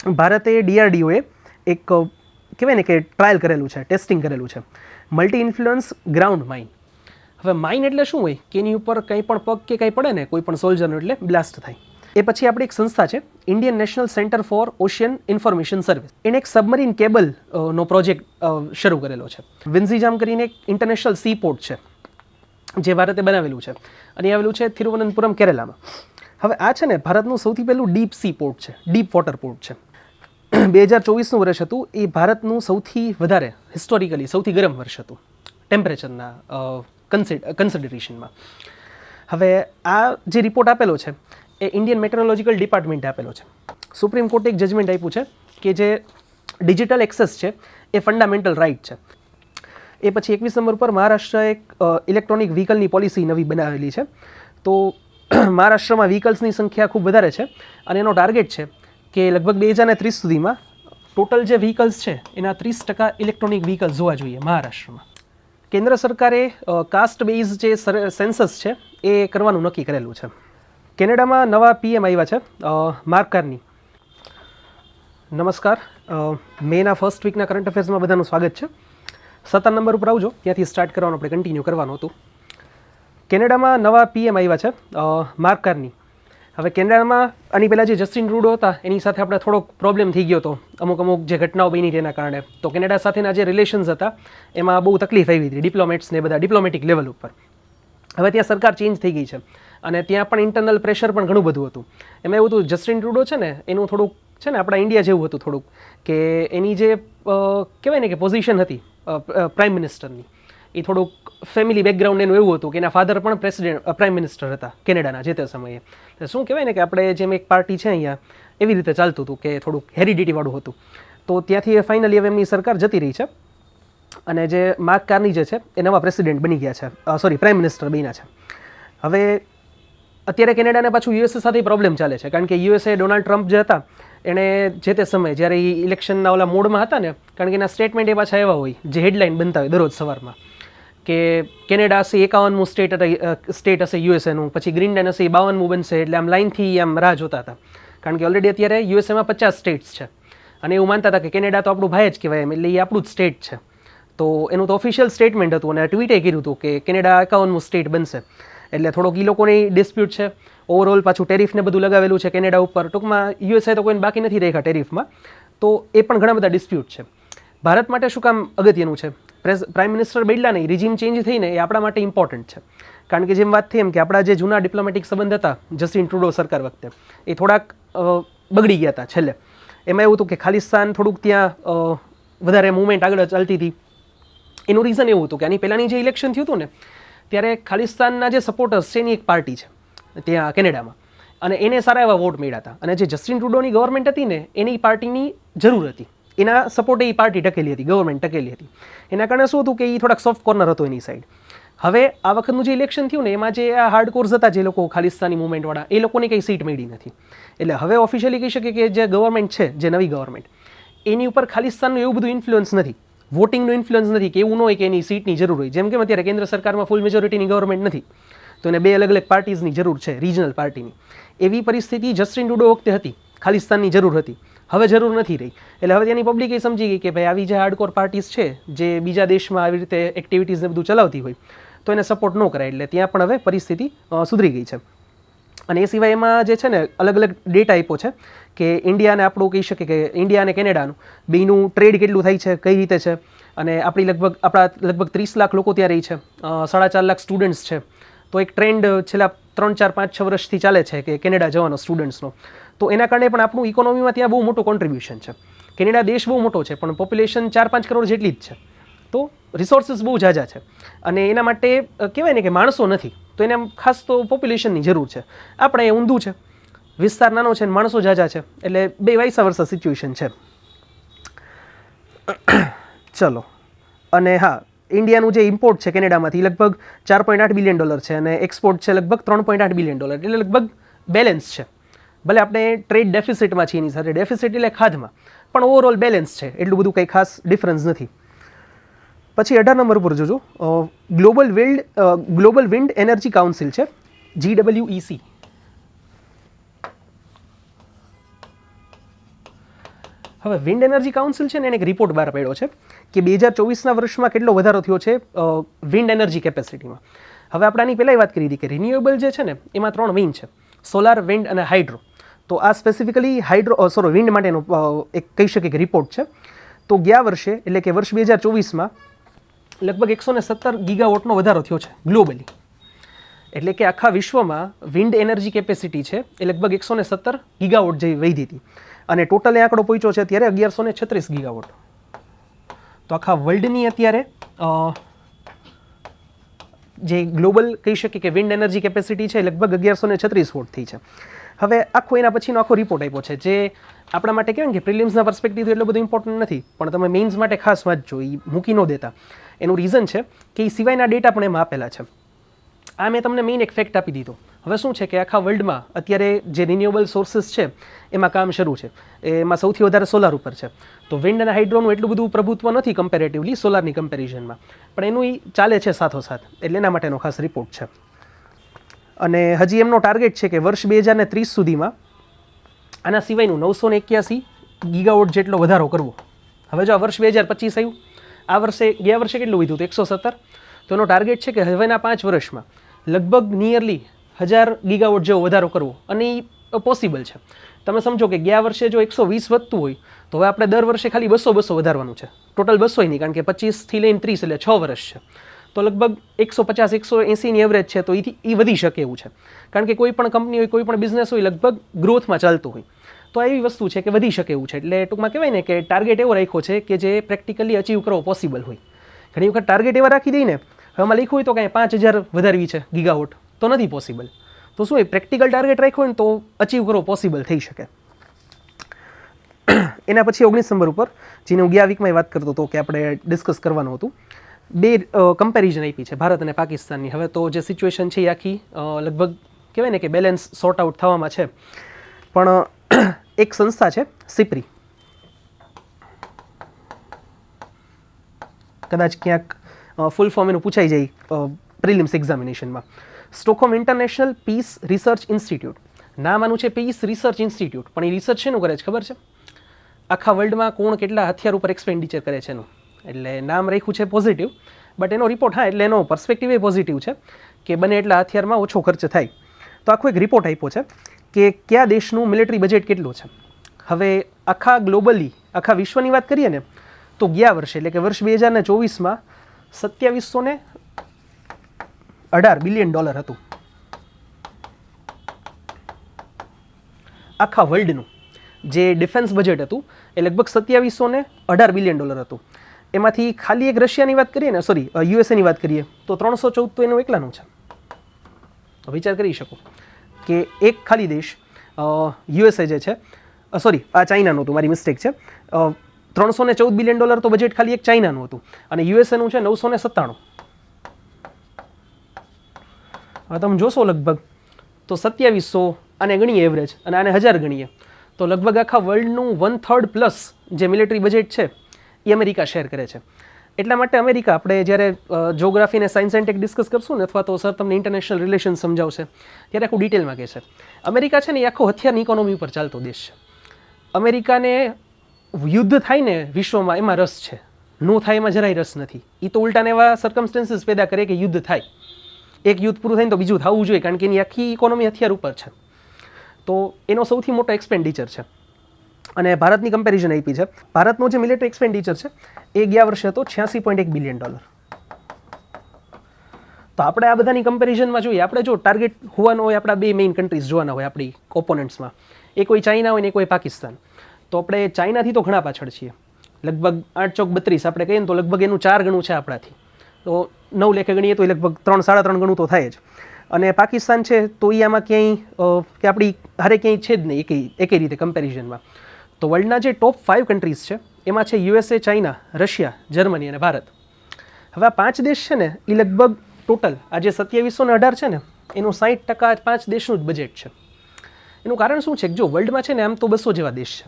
ભારતે DRDOએ એક કહેવાય ને કે ટ્રાયલ કરેલું છે, ટેસ્ટિંગ કરેલું છે, મલ્ટી ઇન્ફ્લુઅન્સ ગ્રાઉન્ડ માઇન. હવે માઇન એટલે શું હોય કે એની ઉપર કંઈ પણ પગ કે કંઈ પડે ને કોઈ પણ સોલ્જરનો એટલે બ્લાસ્ટ થાય. એ પછી આપણી એક સંસ્થા છે Indian national centre for ocean information service. એને એક સબમરીન કેબલ નો પ્રોજેક્ટ શરૂ કરેલો છે. વિન્ઝીજામ કરીને એક ઇન્ટરનેશનલ સી પોર્ટ છે જે ભારતે બનાવેલું છે અને એ આવેલું છે તિરુવનંતપુરમ, કેરલામાં. હવે આ છે ને ભારતનું સૌથી પહેલું ડીપ સી પોર્ટ છે, ડીપ વોટર પોર્ટ છે. 2024નું વર્ષ હતું એ ભારતનું સૌથી વધારે હિસ્ટોરિકલી સૌથી ગરમ વર્ષ હતું ટેમ્પરેચરના કન્સિડરેશનમાં. હવે આ જે રિપોર્ટ આપેલો છે એ ઇન્ડિયન મેટ્રોલોજીકલ ડિપાર્ટમેન્ટે આપેલો છે. સુપ્રીમ કોર્ટે એક જજમેન્ટ આપ્યું છે કે જે ડિજિટલ એક્સેસ છે એ ફંડામેન્ટલ રાઇટ છે. એ પછી 21 નંબર પર મહારાષ્ટ્ર એક ઇલેક્ટ્રોનિક વ્હીકલની પોલિસી નવી બનાવેલી છે. તો મહારાષ્ટ્રમાં વ્હીકલ્સની સંખ્યા ખૂબ વધારે છે અને એનો ટાર્ગેટ છે કે લગભગ 2030 સુધીમાં ટોટલ જે વ્હીકલ્સ છે એના 30% ઇલેક્ટ્રોનિક વ્હીકલ્સ હોવા જોઈએ મહારાષ્ટ્રમાં. કેન્દ્ર સરકારે કાસ્ટ બેઝ જે સેન્સસ છે એ કરવાનું નક્કી કરેલું છે. કેનેડામાં નવા PM આવ્યા છે, માર્ક કાર્ની. નમસ્કાર, મેના ફર્સ્ટ વીકના કરંટ અફેર્સમાં બધાનું સ્વાગત છે. 17 નંબર ઉપર આવજો, ત્યાંથી સ્ટાર્ટ કરવાનું આપણે કન્ટિન્યુ કરવાનું હતું. કેનેડામાં નવા PM આવ્યા છે, માર્ક કાર્ની. હવે કેનેડામાં આની પહેલાં જે જસ્ટિન ટ્રુડો હતા એની સાથે આપણે થોડોક પ્રોબ્લેમ થઈ ગયો હતો અમુક જે ઘટનાઓ બની તેના કારણે. તો કેનેડા સાથેના જે રિલેશન્સ હતા એમાં બહુ તકલીફ આવી હતી ડિપ્લોમેટ્સને બધા ડિપ્લોમેટિક લેવલ ઉપર. હવે ત્યાં સરકાર ચેન્જ થઈ ગઈ છે અને ત્યાં પણ ઇન્ટરનલ પ્રેશર પણ ઘણું બધું હતું. એમાં એવું હતું જસ્ટિન ટ્રુડો છે ને એનું થોડુંક છે ને આપણા ઇન્ડિયા જેવું હતું થોડુંક, કે એની જે કહેવાય ને કે પોઝિશન હતી પ્રાઇમ મિનિસ્ટરની એ થોડુંક ફેમિલી બેકગ્રાઉન્ડ એનું એવું હતું કે એના ફાધર પણ પ્રાઇમ મિનિસ્ટર હતા કેનેડાના જે તે સમયે. શું કહેવાય ને કે આપણે જેમ એક પાર્ટી છે અહીંયા એવી રીતે ચાલતું હતું કે થોડુંક હેરિડિટીવાળું હતું. તો ત્યાંથી ફાઇનલી હવે એમની સરકાર જતી રહી છે અને જે માર્ક કાર્ની જે છે એ નવા પ્રેસિડેન્ટ બની ગયા છે, પ્રાઇમ મિનિસ્ટર બન્યા છે. હવે અત્યારે કેનેડાને પાછું USA સાથે પ્રોબ્લેમ ચાલે છે કારણ કે USA ડોનાલ્ડ ટ્રમ્પ જે હતા એણે જે તે સમયે જ્યારે એ ઇલેક્શનના ઓલા મોડમાં હતા ને, કારણ કે એના સ્ટેટમેન્ટ એ પાછા એવા હોય જે હેડલાઇન બનતા હોય દરરોજ સવારમાં કે કેનેડા હશે 51મું સ્ટેટ હશે USAનું, પછી ગ્રીનલેન્ડ હશે 52મું બનશે. એટલે આમ લાઇનથી આમ રાહ જોતા હતા કારણ કે ઓલરેડી અત્યારે USAમાં 50 સ્ટેટ્સ છે અને એવું માનતા હતા કે કેનેડા તો આપણું ભાઈ જ કહેવાય એમ, એટલે એ આપણું જ સ્ટેટ છે. તો એનું તો ઓફિશિયલ સ્ટેટમેન્ટ હતું અને ટ્વીટે કર્યું હતું કે કેનેડા 51મું સ્ટેટ બનશે. એટલે થોડોક એ લોકોની ડિસ્પ્યુટ છે. ઓવરઓલ પાછું ટેરિફને બધું લગાવેલું છે કેનેડા ઉપર. ટૂંકમાં USA તો કોઈને બાકી નથી રહ્યા ટેરિફમાં, તો એ પણ ઘણા બધા ડિસ્પ્યુટ છે. ભારત માટે શું કામ અગત્યનું છે? પ્રાઇમ મિનિસ્ટર બદલા નહીં, રિજીમ ચેન્જ થઈને એ આપણા માટે ઇમ્પોર્ટન્ટ છે. કારણ કે જેમ વાત થઈ એમ કે આપણા જે જૂના ડિપ્લોમેટિક સંબંધ હતા જસ્ટિન ટ્રુડો સરકાર વખતે એ થોડાક બગડી ગયા હતા છેલ્લે. એમાં એવું હતું કે ખાલિસ્તાન થોડુંક ત્યાં વધારે મૂવમેન્ટ આગળ ચાલતી હતી. એનું રીઝન એવું હતું કે આની પહેલાંની જે ઇલેક્શન થયું હતું ને ત્યારે ખાલિસ્તાનના જે સપોર્ટર્સ છે એની એક પાર્ટી છે ત્યાં કેનેડામાં અને એને સારા એવા વોટ મળ્યા હતા. અને જે જસ્ટિન ટ્રુડોની ગવર્મેન્ટ હતી ને એની પાર્ટીની જરૂર હતી, એના સપોર્ટે એ પાર્ટી ટકેલી હતી, ગવર્મેન્ટ ટકેલી હતી. એના કારણે શું હતું કે એ થોડાક સોફ્ટ કોર્નર હતો એની સાઈડ. હવે આ વખતનું જે ઇલેક્શન થયું ને એમાં જે આ હાર્ડકોર્સ હતા જે લોકો ખાલિસ્તાની મુવમેન્ટવાળા એ લોકોને કંઈ સીટ મળી નથી. એટલે હવે ઓફિશિયલી કહી શકીએ કે જે ગવર્મેન્ટ છે, જે નવી ગવર્મેન્ટ, એની ઉપર ખાલિસ્તાનનું એવું બધું ઇન્ફ્લુઅન્સ નથી, વોટિંગનું ઇન્ફ્લુઅન્સ નથી કે એવું ન હોય કે એની સીટની જરૂર હોય. જેમ કે અત્યારે કેન્દ્ર સરકારમાં ફૂલ મેજોરિટીની ગવર્મેન્ટ નથી તો એને 2 અલગ અલગ પાર્ટીઝની જરૂર છે, રિજનલ પાર્ટીની. એવી પરિસ્થિતિ જસ્ટિન ટ્રુડો વખતે હતી, ખાલિસ્તાનની જરૂર હતી, હવે જરૂર નથી રહી. એટલે હવે ત્યાંની પબ્લિક એ સમજી ગઈ કે ભાઈ આવી જે હાર્ડકોર પાર્ટીઝ છે જે બીજા દેશમાં આવી રીતે એક્ટિવિટીઝને બધું ચલાવતી હોય તો એને સપોર્ટ ન કરાય. એટલે ત્યાં પણ હવે પરિસ્થિતિ સુધરી ગઈ છે. અને એ સિવાય એમાં જે છે ને અલગ અલગ ડેટા આપ્યો છે કે ઇન્ડિયાને આપણું કહી શકીએ કે ઇન્ડિયા અને કેનેડાનું બેયનું ટ્રેડ કેટલું થાય છે, કઈ રીતે છે. અને આપણા લગભગ 30 લાખ લોકો ત્યાં રહી છે, 4.5 લાખ સ્ટુડન્ટ્સ છે. તો એક ટ્રેન્ડ છેલ્લા 3, 4, 5, 6 વર્ષથી ચાલે છે કે કેનેડા જવાનો સ્ટુડન્ટ્સનો. તો એના કારણે પણ આપણું ઇકોનોમીમાં ત્યાં બહુ મોટું કોન્ટ્રીબ્યુશન છે. કેનેડા દેશ બહુ મોટો છે પણ પોપ્યુલેશન 4-5 કરોડ જેટલી જ છે. તો રિસોર્સિસ બહુ ઝાઝા છે અને એના માટે કહેવાય ને કે માણસો નથી તો એને ખાસ તો પોપ્યુલેશનની જરૂર છે. આપણે એ ઊંધું છે, વિસ્તાર નાનો છે અને માણસો ઝાઝા છે એટલે બે વાયસા વર્ષા સિચ્યુએશન છે. ચલો, અને હા, ઇન્ડિયાનું જે ઇમ્પોર્ટ છે કેનેડામાંથી લગભગ $4.8 બિલિયન છે અને એક્સપોર્ટ છે લગભગ $3.8 બિલિયન, એટલે લગભગ બેલેન્સ છે. ભલે આપણે ટ્રેડ ડેફિસિટમાં છીએ એની સાથે, ડેફિસિટ એટલે ખાધમાં, પણ ઓવરઓલ બેલેન્સ છે, એટલું બધું કંઈ ખાસ ડિફરન્સ નથી. પછી 18 નંબર ઉપર જોજો, ગ્લોબલ વિન્ડ એનર્જી કાઉન્સિલ છે, GWEC. હવે વિન્ડ એનર્જી કાઉન્સિલ છે ને એને એક રિપોર્ટ બહાર પાડ્યો છે કે 2024ના વર્ષમાં કેટલો વધારો થયો છે વિન્ડ એનર્જી કેપેસિટીમાં. હવે આપણે આની પહેલાં વાત કરી હતી કે રિન્યુએબલ જે છે ને એમાં 3 મેઇન છે, સોલાર, વિન્ડ અને હાઇડ્રો. તો આ સ્પેસિફિકલી વિન્ડ માટેનો એક કહી શકીએ કે રિપોર્ટ છે. તો ગયા વર્ષે એટલે કે વર્ષ 2024માં લગભગ 117 ગીગાવોટનો વધારો થયો છે ગ્લોબલી. એટલે કે આખા વિશ્વમાં વિન્ડ એનર્જી કેપેસિટી છે એ લગભગ 117 ગીગાવોટ જેવી વધી હતી અને ટોટલ એ આંકડો પહોંચ્યો છે અત્યારે 1136 ગીગાવોટ. તો આખા વર્લ્ડની અત્યારે જે ગ્લોબલ કહી શકીએ કે વિન્ડ એનર્જી કેપેસિટી છે લગભગ 1136 વોટ થઈ છે. હવે આખો એના પછીનો આખો રિપોર્ટ આપ્યો છે જે આપણા માટે કહેવાય કે પ્રિલિમ્સના પર્સપેક્ટિવથી એટલું બધું ઇમ્પોર્ટન્ટ નથી, પણ તમે મેઇન્સ માટે ખાસ વાંચજો, એ મૂકી ન દેતા. એનું રીઝન છે કે એ સિવાયના ડેટા પણ એમાં આપેલા છે. આ મેં તમને મેઇન એક ફેક્ટ આપી દીધો. હવે શું છે કે આખા વર્લ્ડમાં અત્યારે જે રિન્યુએબલ સોર્સિસ છે એમાં કામ શરૂ છે. એમાં સૌથી વધારે સોલાર ઉપર છે. તો વિન્ડ અને હાઇડ્રોનું એટલું બધું પ્રભુત્વ નથી કમ્પેરેટિવલી સોલારની કમ્પેરિઝનમાં, પણ એનું એ ચાલે છે સાથોસાથ, એટલે એના માટેનો ખાસ રિપોર્ટ છે. અને હજી એમનો ટાર્ગેટ છે કે વર્ષ 2030 સુધીમાં આના સિવાયનું 981 ગીગાવોટ જેટલો વધારો કરવો. હવે જો આ વર્ષ 2025 આવ્યું, આ વર્ષે ગયા વર્ષે કેટલું વધ્યું હતું 117. તો એનો ટાર્ગેટ છે કે હવેના 5 વર્ષમાં લગભગ નિયરલી 1000 ગીગાવોટ જેવો વધારો કરવો, અને એ પોસિબલ છે. તમે સમજો કે ગયા વર્ષે જો 120 વધતું હોય તો હવે આપણે દર વર્ષે ખાલી 200 વધારવાનું છે. ટોટલ 200 નહીં, કારણ કે 25થી લઈને 30 એટલે 6 વર્ષ છે. તો લગભગ 150-180ની એવરેજ છે, તો એ વધી શકે એવું છે. કારણ કે કોઈ પણ કંપની હોય, કોઈ પણ બિઝનેસ હોય, લગભગ ગ્રોથમાં ચાલતું હોય. તો આ એવી વસ્તુ છે કે વધી શકે એવું છે. એટલે ટૂંકમાં કહેવાય ને કે ટાર્ગેટ એવો રાખ્યો છે કે જે પ્રેક્ટિકલી અચીવ કરવો પોસિબલ હોય. ઘણી વખત ટાર્ગેટ એવા રાખી દઈને હવે આમાં લખ્યું હોય તો કાંઈ 5000 વધારવી છે ગીગાવોટ, તો નથી પોસિબલ. તો શું એ પ્રેક્ટિકલ ટાર્ગેટ રાખ્યો હોય ને તો અચીવ કરવો પોસિબલ થઈ શકે. એના પછી 19 નંબર ઉપર જેને હું ગયા વીકમાં વાત કરતો હતો કે આપણે ડિસ્કસ કરવાનું હતું, 2 કમ્પેરિઝન આપી છે ભારત અને પાકિસ્તાનની. હવે તો જે સિચ્યુએશન છે એ આખી લગભગ કહેવાય ને કે બેલેન્સ સોર્ટ આઉટ થવામાં છે. પણ એક સંસ્થા છે સિપ્રી, કદાચ ક્યાંક ફૂલ ફોર્મ એનું પૂછાઈ જાય પ્રિલિમ્સ એક્ઝામિનેશનમાં, Stockholm International Peace Research Institute. નામ આનું છે પીસ રિસર્ચ ઇન્સ્ટિટ્યૂટ, પણ એ રિસર્ચ શેનું કરે છે ખબર છે? આખા વર્લ્ડમાં કોણ કેટલા હથિયાર ઉપર એક્સપેન્ડિચર કરે છે એનું. એટલે નામ રાખ્યું છે પોઝિટિવ, બટ એનો રિપોર્ટ એટલે એનો પર્સપેક્ટિવ એ પોઝિટિવ છે કે બને એટલા હથિયારમાં ઓછો ખર્ચ થાય. તો આખો એક રિપોર્ટ આપ્યો છે કે કયા દેશનું મિલિટરી બજેટ કેટલું છે. હવે આખા ગ્લોબલી આખા વિશ્વની વાત કરીએ ને તો ગયા વર્ષે એટલે કે વર્ષ 2024માં $2718 બિલિયન હતું આખા વર્લ્ડનું. જે ડિફેન્સ બજેટ હતું એ લગભગ $2718 બિલિયન હતું. એમાંથી ખાલી એક રશિયાની વાત કરીએ ને, યુએસએની વાત કરીએ તો 314 તો એનું એકલાનું છે. વિચાર કરી શકો કે એક ખાલી દેશ યુએસએ જે છે, આ ચાઇનાનું હતું, મારી મિસ્ટેક છે, $314 બિલિયન તો બજેટ ખાલી એક ચાઇનાનું હતું, અને યુએસએનું છે 997. હવે તમે જોશો લગભગ તો 2700 આને ગણીએ એવરેજ અને આને 1000 ગણીએ તો લગભગ આખા વર્લ્ડનું 1/3+ જે મિલિટરી બજેટ છે એ અમેરિકા શેર કરે છે. એટલા માટે અમેરિકા, આપણે જ્યારે જોગ્રાફી અને સાયન્સ એન્ડ ટેક ડિસ્કસ કરશું ને, અથવા તો સર તમને ઇન્ટરનેશનલ રિલેશન સમજાવશે ત્યારે આખું ડિટેલમાં કહેશે. અમેરિકા છે ને એ આખો હથિયારની ઇકોનોમી ઉપર ચાલતો દેશ છે. અમેરિકાને યુદ્ધ થાય ને વિશ્વમાં એમાં રસ છે, નો થાય એમાં જરાય રસ નથી. એ તો ઉલટાને એવા સર્કમસ્ટન્સીસ પેદા કરે કે યુદ્ધ થાય, એક યુદ્ધ પૂરું થાય ને તો બીજું થવું જોઈએ, કારણ કે એની આખી ઇકોનોમી હથિયાર ઉપર છે. તો એનો સૌથી મોટો એક્સપેન્ડિચર છે. અને ભારતની કમ્પેરિઝન આપી છે. ભારતનો જે મિલિટરી એક્સપેન્ડિચર છે એ ગયા વર્ષે હતો $86.1 બિલિયન. તો આપણે આ બધાની કમ્પેરિઝનમાં જોઈએ, આપણે જો ટાર્ગેટ હોવાનો હોય, આપણા 2 મેઇન કન્ટ્રીઝ જોવાના હોય આપણી ઓપોનન્ટ્સમાં, એ કોઈ ચાઇના હોય ને કોઈ પાકિસ્તાન. તો આપણે ચાઇનાથી તો ઘણા પાછળ છીએ, લગભગ 8 ચોક 32 આપણે કહીએ ને તો લગભગ એનું 4 ગણું છે આપણાથી. તો 9 લેખે ગણીએ તો લગભગ 3-3.5 ગણું તો થાય જ. અને પાકિસ્તાન છે તો એ આમાં ક્યાંય કે આપણી હારે ક્યાંય છે જ નહીં એકે રીતે કમ્પેરિઝનમાં. તો વર્લ્ડના જે ટોપ 5 કન્ટ્રીઝ છે એમાં છે યુએસએ, ચાઇના, રશિયા, જર્મની અને ભારત. હવે આ 5 દેશ છે ને એ લગભગ ટોટલ આ જે 2718 છે ને એનું 60% 5 દેશનું જ બજેટ છે. એનું કારણ શું છે કે જો વર્લ્ડમાં છે ને આમ તો 200 જેવા દેશ છે,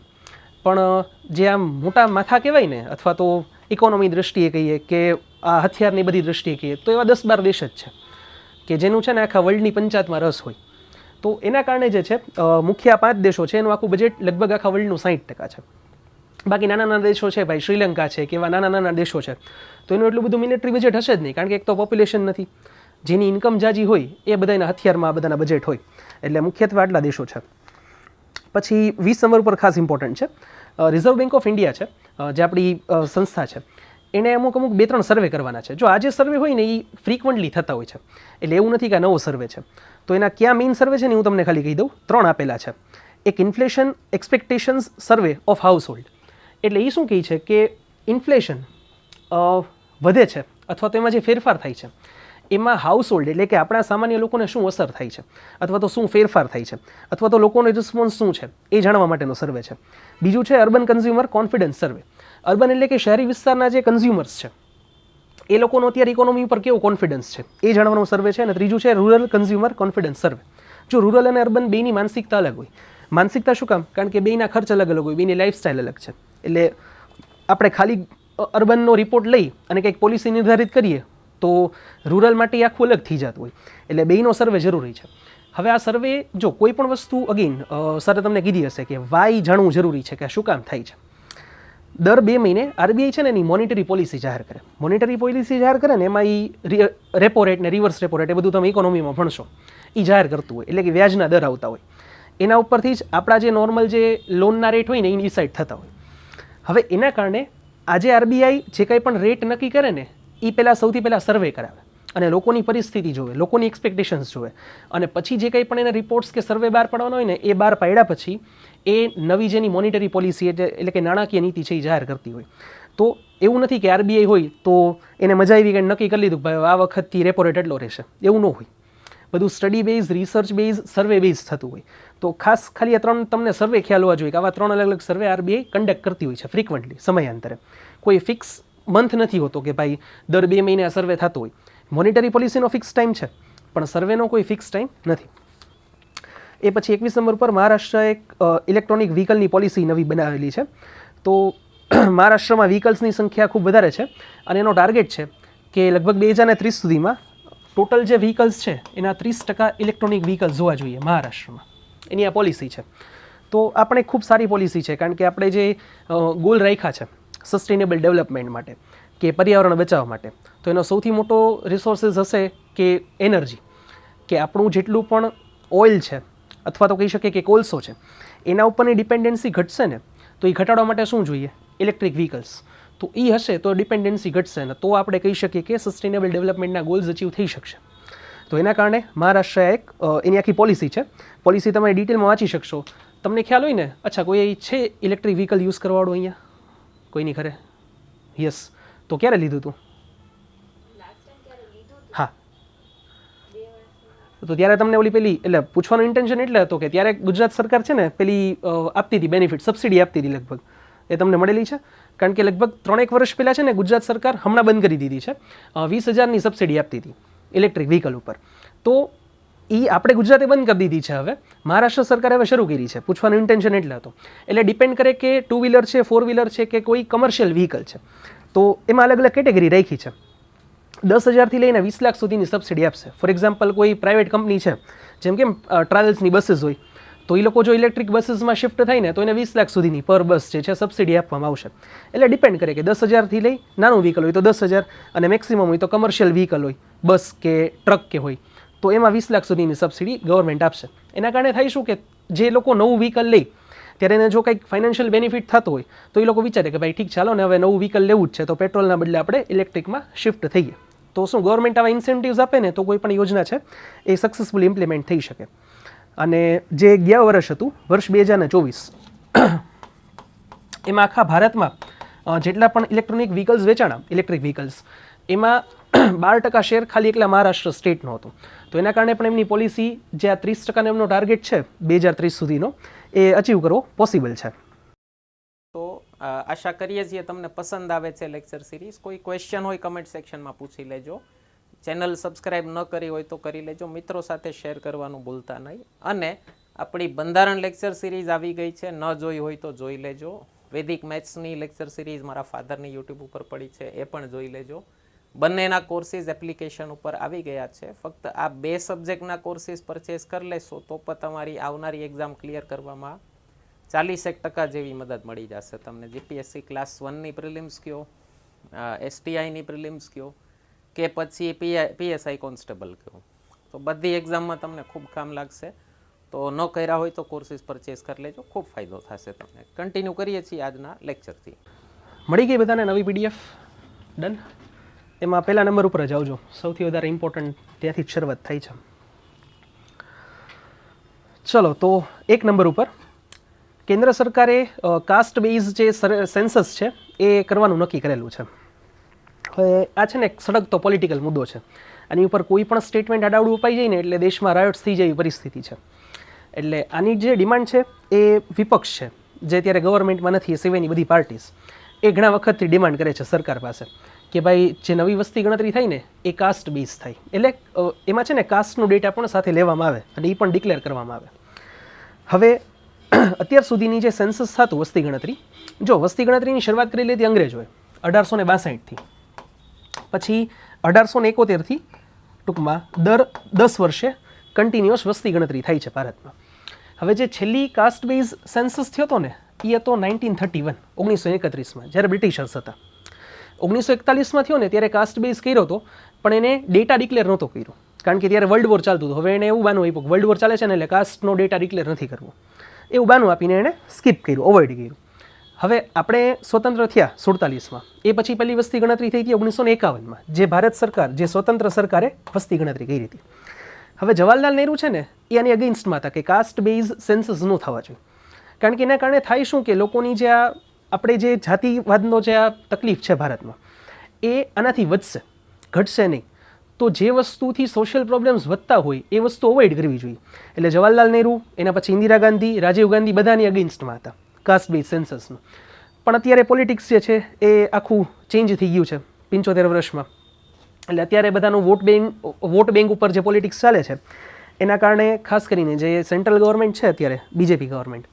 પણ જે આમ મોટા માથા કહેવાય ને, અથવા તો ઇકોનોમી દ્રષ્ટિએ કહીએ કે આ હથિયારની બધી દ્રષ્ટિએ કહીએ તો એવા 10-12 દેશ જ છે કે જેનું છે ને આખા વર્લ્ડની પંચાયતમાં રસ હોય. તો એના કારણે જે છે મુખ્ય 5 દેશો છે એનું આખું બજેટ લગભગ આખા વર્લ્ડનું 60% છે. બાકી નાના નાના દેશો છે ભાઈ, શ્રીલંકા છે કે એવા નાના નાના દેશો છે, તો એનું એટલું બધું મિલિટરી બજેટ હશે જ નહીં, કારણ કે એક તો પોપ્યુલેશન નથી, જેની ઇન્કમ જાજી હોય એ બધાના હથિયારમાં આ બધાના બજેટ હોય, એટલે મુખ્યત્વે આટલા દેશો છે. પછી 20 નંબર ઉપર ખાસ ઇમ્પોર્ટન્ટ છે, રિઝર્વ બેંક ઓફ ઇન્ડિયા છે, જે આપણી સંસ્થા છે, એને અમુક 2-3 સર્વે કરવાના છે. જો આ જે સર્વે હોય ને એ ફ્રિકવન્ટલી થતા હોય છે, એટલે એવું નથી કે આ નવો સર્વે છે. તો એના ક્યાં મેઇન સર્વે છે ને હું તમને ખાલી કહી દઉં, 3 આપેલા છે. એક inflation expectations survey of household, એટલે એ શું કહે છે કે ઇન્ફ્લેશન વધે છે અથવા તો એમાં જે ફેરફાર થાય છે એમાં હાઉસહોલ્ડ એટલે કે આપણા સામાન્ય લોકોને શું અસર થાય છે, અથવા તો શું ફેરફાર થાય છે, અથવા તો લોકોનો રિસ્પોન્સ શું છે, એ જાણવા માટેનો સર્વે છે. બીજું છે અર્બન કન્ઝ્યુમર કોન્ફિડન્સ સર્વે. અર્બન એટલે કે શહેરી વિસ્તારના જે કન્ઝ્યુમર્સ છે એ લોકોનો અત્યારે ઇકોનોમી ઉપર કેવો કોન્ફિડન્સ છે એ જાણવાનો સર્વે છે. અને ત્રીજું છે રૂરલ કન્ઝ્યુમર કોન્ફિડન્સ સર્વે. જો રૂરલ અને અર્બન બેની માનસિકતા અલગ હોય. માનસિકતા શું કામ? કારણ કે બેના ખર્ચ અલગ અલગ હોય, બેની લાઈફસ્ટાઈલ અલગ છે. એટલે આપણે ખાલી અર્બનનો રિપોર્ટ લઈ અને કંઈક પોલિસી નિર્ધારિત કરીએ તો રૂરલ માટે આખું અલગ થઈ જતું હોય. એટલે બેયનો સર્વે જરૂરી છે. હવે આ સર્વે જો કોઈ પણ વસ્તુ અગેન સરે તમને કીધી હશે કે વાય જાણવું જરૂરી છે કે આ શું કામ થાય છે. દર 2 મહિને આરબીઆઈ છે ને એની મોનિટરી પોલિસી જાહેર કરે. મોનિટરી પોલિસી જાહેર કરે ને એમાં એ રેપો રેટ ને રિવર્સ રેપો રેટ એ બધું તમે ઇકોનોમીમાં ભણશો એ જાહેર કરતું હોય, એટલે કે વ્યાજના દર આવતા હોય. એના ઉપરથી જ આપણા જે નોર્મલ જે લોનના રેટ હોય ને એ ડિસાઇડ થતા હોય. હવે એના કારણે આજે આરબીઆઈ જે કંઈ પણ રેટ નક્કી કરે ને એ સૌથી પહેલાં સર્વે કરાવે અને લોકોની પરિસ્થિતિ જોવે, લોકોની એક્સપેક્ટેશન્સ જોવે, અને પછી જે કંઈ પણ એના રિપોર્ટ્સ કે સર્વે બહાર પાડવાનો હોય ને એ બહાર પાડ્યા પછી એ નવી જેની મોનિટરી પોલિસી એટલે કે નાણાકીય નીતિ છે એ જાહેર કરતી હોય. તો એવું નથી કે આરબીઆઈ હોય તો એને મજા આવી કે નક્કી કરી લીધું ભાઈ આ વખતથી રેપો રેટ એટલો રહેશે, એવું ન હોય. બધું સ્ટડી બેઝ, રિસર્ચ બેઝ, સર્વે બેઝ થતું હોય. તો ખાસ ખાલી આ 3 તમને સર્વે ખ્યાલ હોવા જોઈએ કે આવા 3 અલગ અલગ સર્વે આરબીઆઈ કન્ડક્ટ કરતી હોય છે ફ્રિકવન્ટલી, સમયાંતરે. કોઈ ફિક્સ મંથ નથી હોતો કે ભાઈ દર 2 મહિને આ સર્વે થતો હોય. મોનિટરી પોલિસીનો ફિક્સ ટાઈમ છે પણ સર્વેનો કોઈ ફિક્સ ટાઈમ નથી. એ પછી 21 નંબર પર મહારાષ્ટ્ર એક ઇલેક્ટ્રોનિક વ્હીકલની પોલિસી નવી બનાવેલી છે. તો મહારાષ્ટ્રમાં વ્હીકલ્સની સંખ્યા ખૂબ વધારે છે અને એનો ટાર્ગેટ છે કે લગભગ 2030 સુધીમાં ટોટલ જે વ્હીકલ્સ છે એના 30% ઇલેક્ટ્રોનિક વ્હીકલ્સ હોવા જોઈએ મહારાષ્ટ્રમાં. એની આ પોલિસી છે. તો આપણે ખૂબ સારી પોલિસી છે, કારણ કે આપણે જે ગોલ રાખ્યા છે સસ્ટેનેબલ ડેવલપમેન્ટ માટે કે પર્યાવરણ બચાવવા માટે, તો એનો સૌથી મોટો રિસોર્સિસ હશે કે એનર્જી. કે આપણું જેટલું પણ ઓઇલ છે અથવા તો કહી શકીએ કે કોલસો છે એના ઉપરની ડિપેન્ડન્સી ઘટશે ને, તો એ ઘટાડવા માટે શું જોઈએ? Electric vehicles. તો એ હશે તો ડિપેન્ડન્સી ઘટશે ને, તો આપણે કહી શકીએ કે સસ્ટેનેબલ ડેવલપમેન્ટના ગોલ્સ અચીવ થઈ શકશે. તો એના કારણે મહારાષ્ટ્ર એક એની આખી પોલિસી છે. પોલિસી તમે ડિટેલમાં વાંચી શકશો. તમને ખ્યાલ હોય ને, અચ્છા કોઈ છે ઇલેક્ટ્રિક વ્હીકલ યુઝ કરવાવાળું અહીંયા? કોઈની ખરે? યસ. તો ક્યારે લીધું હતું? હા. તો ત્યારે તમને ઓલી પેલી એટલે પૂછવાનું ઇન્ટેન્શન એટલે હતો કે ત્યારે ગુજરાત સરકાર છે ને પેલી આપતી હતી બેનિફિટ, સબસિડી આપતી હતી લગભગ. એ તમને મળેલી છે? કારણ કે લગભગ 3-1 વર્ષ પહેલાં છે ને ગુજરાત સરકાર હમણાં બંધ કરી દીધી છે. 20,000ની સબસિડી આપતી હતી ઇલેક્ટ્રિક વ્હીકલ ઉપર. તો એ આપણે ગુજરાતે બંધ કરી દીધી છે. હવે મહારાષ્ટ્ર સરકારે હવે શરૂ કરી છે. પૂછવાનું ઇન્ટેન્શન એટલે હતો. એટલે ડિપેન્ડ કરે કે 2 વ્હીલર છે, 4 વ્હીલર છે કે કોઈ કમર્શિયલ વ્હીકલ છે. તો એમાં અલગ અલગ કેટેગરી રાખી છે. 10,000થી લઈને 20 લાખ સુધીની સબસિડી આપશે. ફોર એક્ઝામ્પલ કોઈ પ્રાઇવેટ કંપની છે, જેમ કે ટ્રાવેલ્સની બસીસ હોય, તો એ લોકો જો ઇલેક્ટ્રિક બસીસમાં શિફ્ટ થાય ને તો એને 20 લાખ સુધીની પર બસ જે છે સબસિડી આપવામાં આવશે. એટલે ડિપેન્ડ કરે કે 10,000થી લઈ નાનું વ્હીકલ હોય તો 10,000 અને મેક્સિમમ હોય તો કમર્શિયલ વ્હીકલ હોય, બસ કે ટ્રક કે હોય, તો એમાં 20 લાખ સુધીની સબસિડી ગવર્મેન્ટ આપશે. એના કારણે થાય શું કે જે લોકો નવું વ્હીકલ લે ત્યારે એને જો કંઈક ફાઇનાન્શિયલ બેનિફિટ થતો હોય તો એ લોકો વિચારે કે ભાઈ ઠીક ચાલો ને હવે નવું વ્હીકલ લેવું જ છે તો પેટ્રોલના બદલે આપણે ઇલેક્ટ્રિકમાં શિફ્ટ થઈએ. તો શું ગવર્મેન્ટ આવા ઇન્સેન્ટિવ્સ આપે ને તો કોઈ પણ યોજના છે એ સક્સેસફુલી ઇમ્પ્લિમેન્ટ થઈ શકે. અને જે ગયા વર્ષ હતું, વર્ષ 2024, એમાં આખા ભારતમાં જેટલા પણ ઇલેક્ટ્રોનિક વ્હીકલ્સ વેચાણા, ઇલેક્ટ્રિક વ્હીકલ્સ, એમાં 12% શેર ખાલી એકલા મહારાષ્ટ્ર સ્ટેટનો હતો. તો એના કારણે પણ એમની પોલિસી જે આ 30% એમનો ટાર્ગેટ છે 2030 સુધીનો એ અચીવ કરવો પોસિબલ છે. તો આશા કરીએ છીએ તમને પસંદ આવે છે લેક્ચર સિરીઝ. કોઈ ક્વેશ્ચન હોય કમેન્ટ સેક્શનમાં પૂછી લેજો. ચેનલ સબસ્ક્રાઇબ ન કરી હોય તો કરી લેજો. મિત્રો સાથે શેર કરવાનું ભૂલતા નહીં. અને આપણી બંધારણ લેક્ચર સિરીઝ આવી ગઈ છે, ન જોઈ હોય તો જોઈ લેજો. વૈદિક મેથ્સની લેક્ચર સિરીઝ મારા ફાધરની યુટ્યુબ ઉપર પડી છે, એ પણ જોઈ લેજો. બંનેના કોર્સીસ એપ્લિકેશન ઉપર આવી ગયા છે. ફક્ત આ 2 સબ્જેક્ટના કોર્સીસ પરચેસ કરી લેશો તો પણ તમારી આવનારી એક્ઝામ ક્લિયર કરવામાં 40% જેવી મદદ મળી જશે તમને. જીપીએસસી ક્લાસ 1ની પ્રિલિમ્સ કયો, STIની પ્રિલિમ્સ કયો કે પછી PSI કોન્સ્ટેબલ કયો, તો બધી એક્ઝામમાં તમને ખૂબ કામ લાગશે. તો ન કર્યા હોય તો કોર્સીસ પરચેસ કરી લેજો, ખૂબ ફાયદો થશે તમને. કન્ટિન્યુ કરીએ છીએ આજના લેક્ચરથી. મળી ગઈ બધાને નવી PDF? ડન. એમાં પહેલા નંબર ઉપર જ આવજો, સૌથી વધારે ઇમ્પોર્ટન્ટ ત્યાંથી જ શરૂઆત થાય છે. ચલો, તો 1 નંબર ઉપર કેન્દ્ર સરકારે કાસ્ટ બેઝ જે સેન્સસ છે એ કરવાનું નક્કી કરેલું છે. હવે આ છે ને એક સળગતો પોલિટિકલ મુદ્દો છે. આની ઉપર કોઈ પણ સ્ટેટમેન્ટ આડાવડું અપાઈ જાય ને એટલે દેશમાં રાયોટ્સ થઈ જાય એવી પરિસ્થિતિ છે. એટલે આની જે ડિમાન્ડ છે એ વિપક્ષ છે, જે અત્યારે ગવર્મેન્ટમાં નથી, એ સિવાયની બધી પાર્ટીઝ, એ ઘણા વખતથી ડિમાન્ડ કરે છે સરકાર પાસે કે ભાઈ જે નવી વસ્તી ગણતરી થાય ને એ કાસ્ટ બેઝ થાય. એટલે એમાં છે ને કાસ્ટનો ડેટા પણ સાથે લેવામાં આવે અને એ પણ ડિક્લેર કરવામાં આવે. હવે અત્યાર સુધીની જે સેન્સસ થતું વસ્તી ગણતરી, જો વસ્તી ગણતરીની શરૂઆત કરેલી હતી અંગ્રેજોએ 1862થી, પછી 1871થી ટૂંકમાં દર 10 વર્ષે કન્ટિન્યુઅસ વસ્તી ગણતરી થાય છે ભારતમાં. હવે જે છેલ્લી કાસ્ટ બેઝ સેન્સસ થયો હતો ને એ હતો 1931, 1931માં, જ્યારે બ્રિટિશર્સ હતા. 1941માં થયો ને ત્યારે કાસ્ટ બેઝ કર્યો હતો, પણ એને ડેટા ડિક્લેર નહોતો કર્યો, કારણ કે ત્યારે વર્લ્ડ વોર ચાલતું હતું. હવે એને એવું બાનું આપ્યું વર્લ્ડ વોર ચાલે છે ને એટલે કાસ્ટનો ડેટા ડિક્લેર નથી કરવો, એવું બાનું આપીને એને સ્કીપ કર્યું, અવોઇડ કર્યું. હવે આપણે સ્વતંત્ર થયા 47માં, એ પછી પહેલી વસ્તી ગણતરી થઈ હતી 1951માં, જે ભારત સરકાર, જે સ્વતંત્ર સરકારે વસ્તી ગણતરી કરી હતી. હવે જવાહરલાલ નહેરુ છે ને એ આની અગેન્સ્ટમાં હતા કે કાસ્ટ બેઝ સેન્સસ ન થવા જોઈએ, કારણ કે એના કારણે થાય શું કે લોકોની જે આ આપણે જે જાતિવાદનો જે આ તકલીફ છે ભારતમાં, એ આનાથી વધશે, ઘટશે નહીં. તો જે વસ્તુથી સોશિયલ પ્રોબ્લેમ્સ વધતા હોય એ વસ્તુ અવોઇડ કરવી જોઈએ. એટલે જવાહરલાલ નહેરુ, એના પછી ઇન્દિરા ગાંધી, રાજીવ ગાંધી બધાની અગેન્સ્ટમાં હતા કાસ્ટ બેઝ સેન્સસનું. પણ અત્યારે પોલિટિક્સ જે છે એ આખું ચેન્જ થઈ ગયું છે 75 વર્ષમાં. એટલે અત્યારે બધાનું વોટ બેંક ઉપર જે પોલિટિક્સ ચાલે છે એના કારણે ખાસ કરીને જે સેન્ટ્રલ ગવર્મેન્ટ છે અત્યારે, બીજેપી ગવર્મેન્ટ,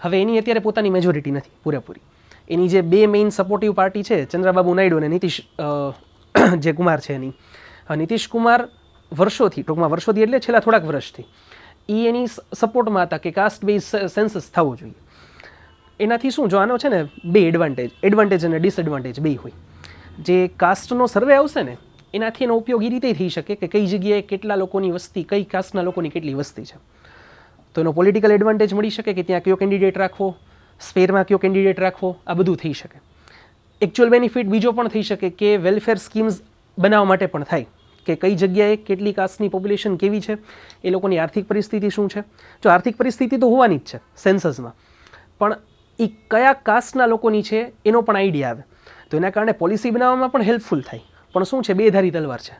હવે એની અત્યારે પોતાની મેજોરિટી નથી પૂરેપૂરી. એની જે બે મેઇન સપોર્ટિવ પાર્ટી છે, ચંદ્રબાબુ નાયડુ અને નીતિશ જે કુમાર છે એની, નીતિશ કુમાર વર્ષોથી, ટૂંકમાં વર્ષોથી એટલે છેલ્લા થોડાક વર્ષથી એ એની સપોર્ટમાં હતા કે કાસ્ટ બેઝ સેન્સસ થવો જોઈએ. એનાથી શું, જો આનો છે ને બે એડવાન્ટેજ અને ડિસએડવાન્ટેજ બે હોય. જે કાસ્ટનો સર્વે આવશે ને એનાથી એનો ઉપયોગ એ રીતે થઈ શકે કે કઈ જગ્યાએ કેટલા લોકોની વસ્તી, કઈ કાસ્ટના લોકોની કેટલી વસ્તી છે. તો એનો પોલિટિકલ એડવાન્ટેજ મળી શકે કે ત્યાં કયો કેન્ડિડેટ રાખવો, સ્પેરમાં કયો કેન્ડિડેટ રાખવો, આ બધું થઈ શકે. એકચ્યુઅલ બેનિફિટ બીજો પણ થઈ શકે કે વેલફેર સ્કીમ્સ બનાવવા માટે પણ થાય કે કઈ જગ્યાએ કેટલી કાસ્ટની પોપ્યુલેશન કેવી છે, એ લોકોની આર્થિક પરિસ્થિતિ શું છે. જો આર્થિક પરિસ્થિતિ તો હોવાની જ છે સેન્સસમાં, પણ એ કયા કાસ્ટના લોકોની છે એનો પણ આઈડિયા આવે. તો એના કારણે પોલિસી બનાવવામાં પણ હેલ્પફુલ થાય. પણ શું છે, બે ધારી તલવાર છે,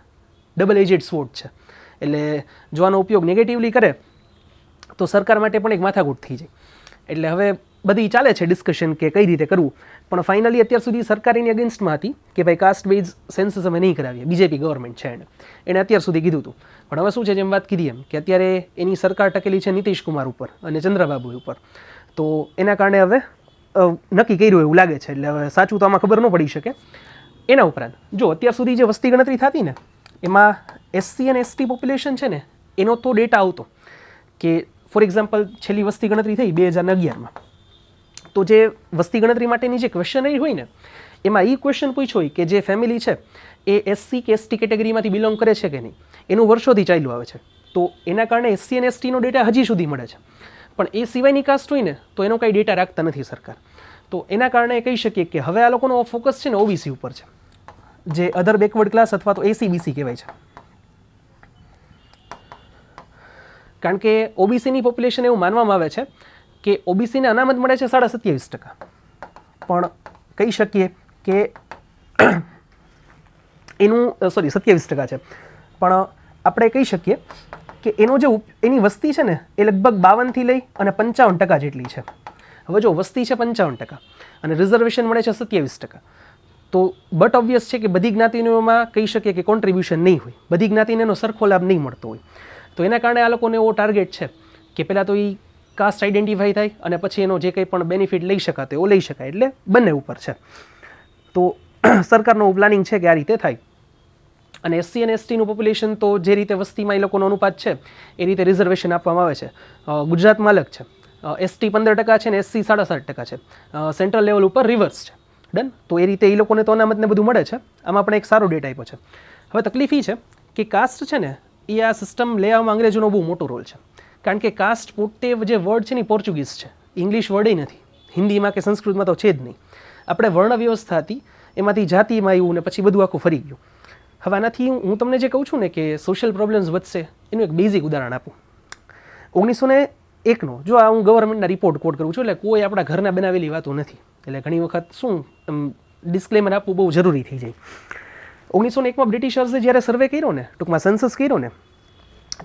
ડબલ એજેડ સ્વોર્ડ છે. એટલે જો આનો ઉપયોગ નેગેટિવલી કરે તો સરકાર માટે પણ એક માથાકૂટ થઈ જાય. એટલે હવે બધી ચાલે છે ડિસ્કશન કે કઈ રીતે કરવું, પણ ફાઇનલી અત્યાર સુધી સરકાર એની અગેન્સ્ટમાં હતી કે ભાઈ કાસ્ટ બેઝ સેન્સસ અમે નહીં કરાવીએ. બીજેપી ગવર્મેન્ટ છે એને અત્યાર સુધી કીધું હતું. પણ હવે શું છે, જેમ વાત કીધી એમ કે અત્યારે એની સરકાર ટકેલી છે નીતિશ કુમાર ઉપર અને ચંદ્રબાબુ ઉપર, તો એના કારણે હવે નક્કી કર્યું એવું લાગે છે. એટલે હવે સાચું તો આમાં ખબર ન પડી શકે. એના ઉપરાંત જો અત્યાર સુધી જે વસ્તી ગણતરી થતી ને એમાં SC અને ST પોપ્યુલેશન છે ને એનો તો ડેટા આવતો કે ફોર એક્ઝામ્પલ છેલ્લી વસ્તી ગણતરી થઈ 2011માં, તો જે વસ્તી ગણતરી માટેની જે ક્વેશ્ચનરી હોય ને એમાં એ ક્વેશ્ચન પૂછ્યો હોય કે જે ફેમિલી છે એ SC કે ST કેટેગરીમાંથી બિલોંગ કરે છે કે નહીં, એનું વર્ષોથી ચાલ્યું આવે છે. તો એના કારણે SC અને STનો ડેટા હજી સુધી મળે છે, પણ એ સિવાયની કાસ્ટ હોય ને તો એનો કાંઈ ડેટા રાખતા નથી સરકાર. તો એના કારણે કહી શકીએ કે હવે આ લોકોનો ફોકસ છે ને OBC ઉપર છે, જે અધર બેકવર્ડ ક્લાસ અથવા તો ACBC કહેવાય છે. કારણ કે OBCની પોપ્યુલેશન એવું માનવામાં આવે છે કે OBCને અનામત મળે છે 27.5%, પણ કહી શકીએ કે એનું 27% છે, પણ આપણે કહી શકીએ કે એનો જે એની વસ્તી છે ને એ લગભગ 52થી લઈ અને 55% જેટલી છે. હવે જો વસ્તી છે 55% અને રિઝર્વેશન મળે છે 27%, તો બટ ઓબ્વિયસ છે કે બધી જ્ઞાતિઓમાં કહી શકીએ કે કોન્ટ્રીબ્યુશન નહીં હોય, બધી જ્ઞાતિને એનો સરખો લાભ નહીં મળતો હોય. તો એના કારણે આ લોકોને એવો ટાર્ગેટ છે કે પહેલાં તો એ કાસ્ટ આઈડેન્ટિફાઈ થાય અને પછી એનો જે કંઈ પણ બેનિફિટ લઈ શકાતો એવો લઈ શકાય. એટલે બંને ઉપર છે. તો સરકારનું પ્લાનિંગ છે કે આ રીતે થાય. અને SC અને STનું પોપ્યુલેશન તો જે રીતે વસ્તીમાં એ લોકોનો અનુપાત છે એ રીતે રિઝર્વેશન આપવામાં આવે છે. ગુજરાતમાં અલગ છે, ST 15% છે ને SC 7.5% છે. સેન્ટ્રલ લેવલ ઉપર રિવર્સ છે. ડન. તો એ રીતે એ લોકોને તો અનામતને બધું મળે છે. આમાં આપણે એક સારો ડેટા આપ્યો છે. હવે તકલીફ એ છે કે કાસ્ટ છે ને એ આ સિસ્ટમ લઈ આવવામાં અંગ્રેજોનો બહુ મોટો રોલ છે. કારણ કે કાસ્ટ પોતે જે વર્ડ છે ને પોર્ચુગીઝ છે, ઇંગ્લિશ વર્ડ નથી, હિન્દીમાં કે સંસ્કૃતમાં તો છે જ નહીં. આપણે વર્ણ વ્યવસ્થા હતી એમાંથી જાતિમાં આવ્યું ને પછી બધું આખું ફરી ગયું. હવે આનાથી હું તમને જે કહું છું ને કે સોશિયલ પ્રોબ્લેમ્સ વધશે એનું એક બેઝિક ઉદાહરણ આપું. 1901નો જો આ હું ગવર્મેન્ટના રિપોર્ટ કોટ કરું છું, એટલે કોઈ આપણા ઘરના બનાવેલી વાતો નથી, એટલે ઘણી વખત શું ડિસ્ક્લેમર આપવું બહુ જરૂરી થઈ જાય. 1901માં બ્રિટિશર્સે જ્યારે સર્વે કર્યો ને, ટૂંકમાં સેન્સસ કર્યો ને,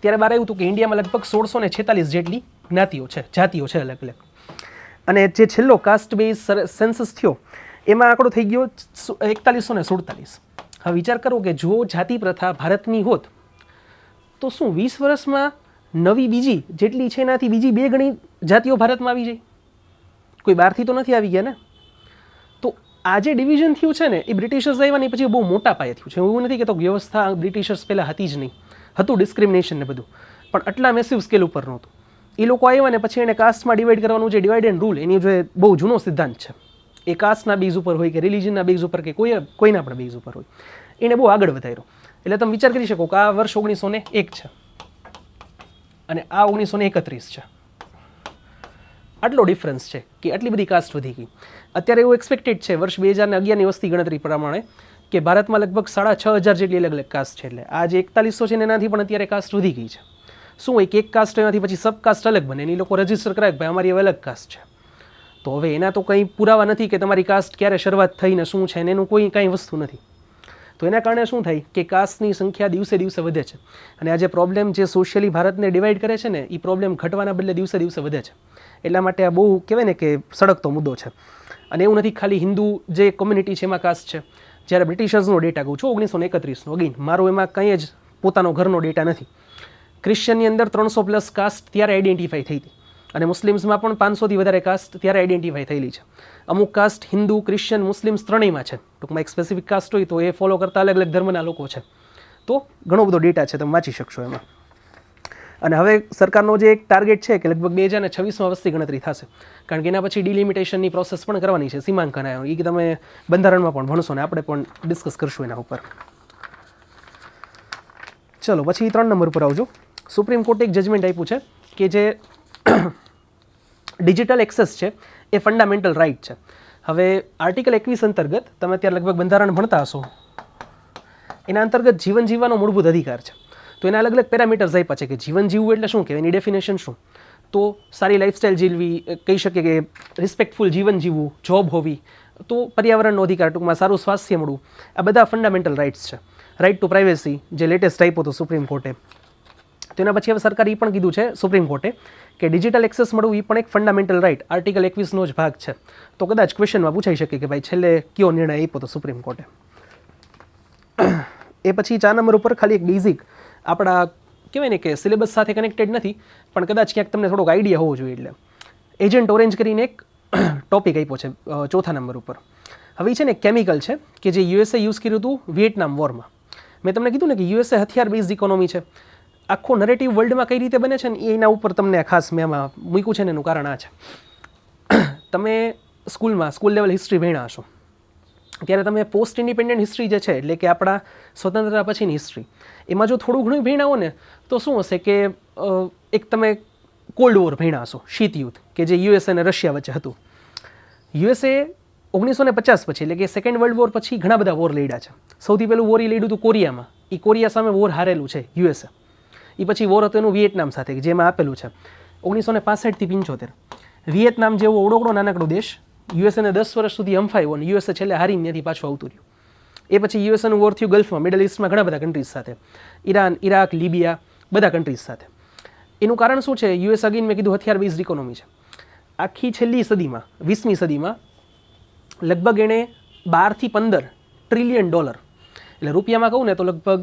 ત્યારે બહાર આવ્યું હતું કે ઇન્ડિયામાં લગભગ 1646 જેટલી જ્ઞાતિઓ છે, જાતિઓ છે અલગ અલગ. અને જે છેલ્લો કાસ્ટ બેઝ સેન્સસ થયો એમાં આંકડો થઈ ગયો 4147. હવે વિચાર કરો કે જો જાતિ પ્રથા ભારતની હોત તો શું 20 વર્ષમાં નવી બીજી જેટલી છે એનાથી બીજી 2 ગણી જાતિઓ ભારતમાં આવી જાય? કોઈ બહારથી તો નથી આવી ગયા ને. તો આ જે ડિવિઝન થયું છે ને એ બ્રિટિશર્સ આવ્યા ને પછી બહુ મોટા પાયે થયું છે. એવું નથી કહેતો વ્યવસ્થા બ્રિટિશર્સ પહેલાં હતી જ નહીં, હતું ડિસ્ક્રિમિનેશન ને બધું, પણ આટલા મેસિવ સ્કેલ ઉપર નહોતું. એ લોકો આવ્યા ને પછી એને કાસ્ટમાં ડિવાઈડ કરવાનું જે ડિવાઈડ એન્ડ રૂલ એની જે બહુ જૂનો સિદ્ધાંત છે, એ કાસ્ટના બેઝ ઉપર હોય કે રિલિજનના બેઝ ઉપર કે કોઈના પણ બેઝ ઉપર હોય, એને બહુ આગળ વધાર્યો. એટલે તમે વિચાર કરી શકો કે આ વર્ષ 1901 છે અને આ 1931 છે. આટલો ડિફરન્સ છે કે આટલી બધી કાસ્ટ વધી ગઈ. અત્યારે એવું એક્સપેક્ટેડ છે વર્ષ 2011ની વસ્તી ગણતરી પ્રમાણે કે ભારતમાં લગભગ 6500 જેટલી અલગ અલગ કાસ્ટ છે. એટલે આ જે 4100 છે એનાથી પણ અત્યારે કાસ્ટ વધી ગઈ છે. શું હોય કે એક કાસ્ટ એનાથી પછી સબ કાસ્ટ અલગ બને, એની લોકો રજીસ્ટર કરાય કે ભાઈ અમારી હવે અલગ કાસ્ટ છે. તો હવે એના તો કંઈ પુરાવા નથી કે તમારી કાસ્ટ ક્યારે શરૂઆત થઈને શું છે, એનું કોઈ કાંઈ વસ્તુ નથી. તો એના કારણે શું થાય કે કાસ્ટની સંખ્યા દિવસે દિવસે વધે છે. અને આ જે પ્રોબ્લેમ જે સોશિયલી ભારતને ડિવાઈડ કરે છે ને એ પ્રોબ્લેમ ઘટવાના બદલે દિવસે દિવસે વધે છે. એટલા માટે આ બહુ કહેવાય ને કે સળગતો મુદ્દો છે. અને એવું નથી ખાલી હિન્દુ જે કોમ્યુનિટી છે એમાં કાસ્ટ છે. જ્યારે બ્રિટિશર્સનો ડેટા કહું છું 1931નો, અગેન મારો એમાં કંઈ જ પોતાનો ઘરનો ડેટા નથી. ક્રિશ્ચનની અંદર 300+ કાસ્ટ ત્યારે આઈડેન્ટિફાઈ થઈ હતી અને મુસ્લિમ્સમાં પણ 500થી વધારે કાસ્ટ ત્યારે આઈડેન્ટિફાઈ થયેલી છે. અમુક કાસ્ટ હિન્દુ, ક્રિશ્ચન, મુસ્લિમ્સ ત્રણેયમાં છે. ટૂંકમાં એક સ્પેસિફિક કાસ્ટ હોય તો એ ફોલો કરતા અલગ અલગ ધર્મના લોકો છે. તો ઘણો બધો ડેટા છે, તમે વાંચી શકશો એમાં. અને હવે સરકારનો જે એક ટાર્ગેટ છે કે લગભગ 2026માં વસ્તી ગણતરી થશે, કારણ કે એના પછી ડિલિમિટેશનની પ્રોસેસ પણ કરવાની છે, સીમાંકન. એ તમે બંધારણમાં પણ ભણશો ને આપણે પણ ડિસ્કસ કરશું એના ઉપર. ચલો પછી 3 નંબર ઉપર આવજો. સુપ્રીમ કોર્ટે એક જજમેન્ટ આપ્યું છે કે જે ડિજિટલ એક્સેસ છે એ ફંડામેન્ટલ રાઇટ છે. હવે આર્ટિકલ 21 અંતર્ગત તમે અત્યારે લગભગ બંધારણ ભણતા હશો, એના અંતર્ગત જીવન જીવવાનો મૂળભૂત અધિકાર છે. તો એના અલગ અલગ પેરામીટર્સ આપ્યા છે કે જીવન જીવવું એટલે શું કહેવાય, એની ડેફિનેશન શું. તો સારી લાઇફસ્ટાઇલ જીવવી, કહી શકીએ કે રિસ્પેક્ટફુલ જીવન જીવવું, જોબ હોવી, તો પર્યાવરણનો અધિકાર, ટૂંકમાં સારું સ્વાસ્થ્ય મળવું, આ બધા ફંડામેન્ટલ રાઇટ્સ છે. રાઇટ ટુ પ્રાઇવેસી જે લેટેસ્ટ આપ્યો હતો સુપ્રીમ કોર્ટે. તો એના પછી હવે સરકારે એ પણ કીધું છે સુપ્રીમ કોર્ટે કે ડિજિટલ એક્સેસ મળવું એ પણ એક ફંડામેન્ટલ રાઇટ આર્ટિકલ 21નો જ ભાગ છે. તો કદાચ ક્વેશ્ચનમાં પૂછાઈ શકે કે ભાઈ છેલ્લે કયો નિર્ણય આપ્યો હતો સુપ્રીમ કોર્ટે. એ પછી 4 નંબર ઉપર ખાલી એક બેઝિક આપણા કહેવાય ને કે સિલેબસ સાથે કનેક્ટેડ નથી પણ કદાચ ક્યાંક તમને થોડોક આઈડિયા હોવો જોઈએ. એટલે એજન્ટ ઓરેન્જ કરીને એક ટોપિક આપ્યો છે 4થા નંબર ઉપર. હવે એ છે ને કેમિકલ છે કે જે યુએસએ યુઝ કર્યું હતું વિયેટનામ વોરમાં. મેં તમને કીધું ને કે યુએસએ હથિયાર બેઝડ ઇકોનોમી છે. આખો નરેટિવ વર્લ્ડમાં કઈ રીતે બને છે ને એના ઉપર તમને ખાસ મેં આમાં મૂક્યું છે ને એનું કારણ આ છે. તમે સ્કૂલ લેવલ હિસ્ટ્રી ભણ્યા હશો ત્યારે તમે પોસ્ટ ઇન્ડિપેન્ડન્ટ હિસ્ટ્રી જે છે એટલે કે આપણા સ્વતંત્રતા પછીની હિસ્ટ્રી એમાં જો થોડું ઘણું ભણ્યા હો ને તો શું હશે કે એક તમે કોલ્ડ વોર ભણ્યા હશો, શીત યુદ્ધ, કે જે યુએસએ અને રશિયા વચ્ચે હતું. યુએસએ 1950 પછી એટલે કે સેકન્ડ વર્લ્ડ વોર પછી ઘણા બધા વોર લડ્યા છે. સૌથી પહેલું વોર એ લડ્યું હતું કોરિયામાં. એ કોરિયા સામે વોર હારેલું છે યુએસએ. એ પછી વોર હતું એનું વિયેટનામ સાથે જેમાં આપેલું છે 1965 થી 75. વિયેટનામ જેવો ઓળોકડો નાનકડો દેશ યુએસએને 10 વર્ષ સુધી હંફાયો અને યુએસએ છેલ્લે હારીને ત્યાંથી પાછું આવતું રહ્યું. એ પછી યુએસએનું વોર થયું ગલ્ફમાં, મિડલ ઇસ્ટમાં ઘણા બધા કન્ટ્રીઝ સાથે, ઈરાન, ઇરાક, લીબિયા, બધા કન્ટ્રીઝ સાથે. એનું કારણ શું છે? યુએસ અગેન મેં કીધું હથિયાર બેઝડ ઇકોનોમી છે. આખી છેલ્લી સદીમાં 20મી સદીમાં લગભગ એણે 12 થી 15 ટ્રિલિયન ડોલર, એટલે રૂપિયામાં કહું ને તો લગભગ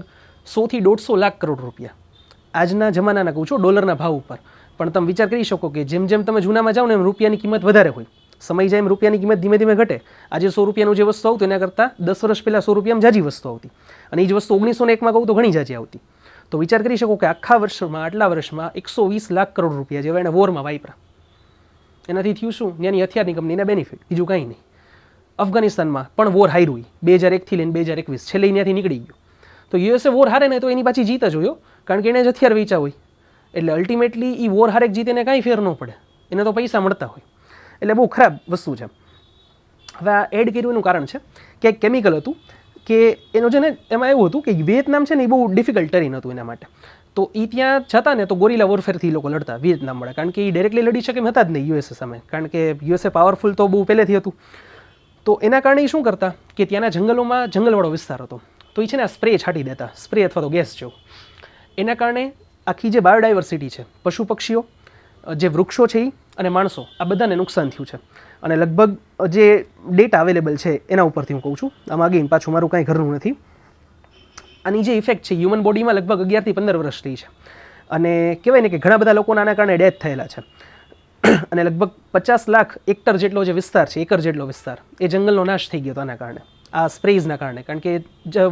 100 થી 150 લાખ કરોડ રૂપિયા, આજના જમાનાના કહું છું ડોલરના ભાવ ઉપર. પણ તમે વિચાર કરી શકો કે જેમ જેમ તમે જૂનામાં જાઓ ને એમ રૂપિયાની કિંમત વધારે હોય, સમય જાય એમ રૂપિયાની કિંમત ધીમે ધીમે ઘટે. આજે 100 રૂપિયાનું જે વસ્તુ આવતું એના કરતાં 10 વર્ષ પહેલાં 100 રૂપિયામાં જાજી વસ્તુ આવતી, અને એ જ વસ્તુ 1901માં કહું તો ઘણી જાજી આવતી. તો વિચાર કરી શકો કે આખા વર્ષમાં આટલા વર્ષમાં 120 લાખ કરોડ રૂપિયા જેવા એણે વોરમાં વાપરા. એનાથી થયું શું, ત્યાંની હથિયારની કંપનીના બેનિફિટ, બીજું કાંઈ નહીં. અફઘાનિસ્તાનમાં પણ વોર હાર્યું 2001થી લઈને 2021, છેલ્લે ત્યાંથી નીકળી ગયું. તો યુએસએ વોર હારે ને તો એની પાછી જીત જ હોય, કારણ કે એને જ હથિયાર વેચ્યા હોય. એટલે અલ્ટિમેટલી એ વોર હારે જીતે એને કાંઈ ફેર ન પડે, એને તો પૈસા મળતા હોય. એટલે બહુ ખરાબ વસ્તુ છે. હવે આ એડ કર્યું એનું કારણ છે કે એક કેમિકલ હતું કે એનું છે ને, એમાં એવું હતું કે વિયેતનામ છે ને એ બહુ ડિફિકલ્ટ ટેરેન હતું એના માટે. તો એ ત્યાં જતા ને તો ગોરીલા વોરફેરથી લોકો લડતા વિયેતનામવાળા, કારણ કે એ ડાયરેક્ટલી લડી શકે એમ હતા જ નહીં યુએસએ સામે, કારણ કે યુએસએ પાવરફુલ તો બહુ પહેલેથી હતું. તો એના કારણે એ શું કરતા કે ત્યાંના જંગલોમાં જંગલવાળો વિસ્તાર હતો, તો એ છે ને આ સ્પ્રે છાંટી દેતા, સ્પ્રે અથવા તો ગેસ જેવું. એના કારણે આખી જે બાયોડાયવર્સિટી છે, પશુ પક્ષીઓ, જે વૃક્ષો છે એ અને માણસો, આ બધાને નુકસાન થયું છે. અને લગભગ જે ડેટા અવેલેબલ છે એના ઉપરથી હું કહું છું, આમાં અગેન પાછું મારું કાંઈ ઘરનું નથી. આની જે ઇફેક્ટ છે હ્યુમન બોડીમાં લગભગ 11 થી 15 વર્ષ રહી છે. અને કહેવાય ને કે ઘણા બધા લોકોના આના કારણે ડેથ થયેલા છે. અને લગભગ 50 લાખ હેક્ટર જેટલો જે વિસ્તાર છે, એકર જેટલો વિસ્તાર, એ જંગલનો નાશ થઈ ગયો હતો આના કારણે, આ સ્પ્રેઝના કારણે. કારણ કે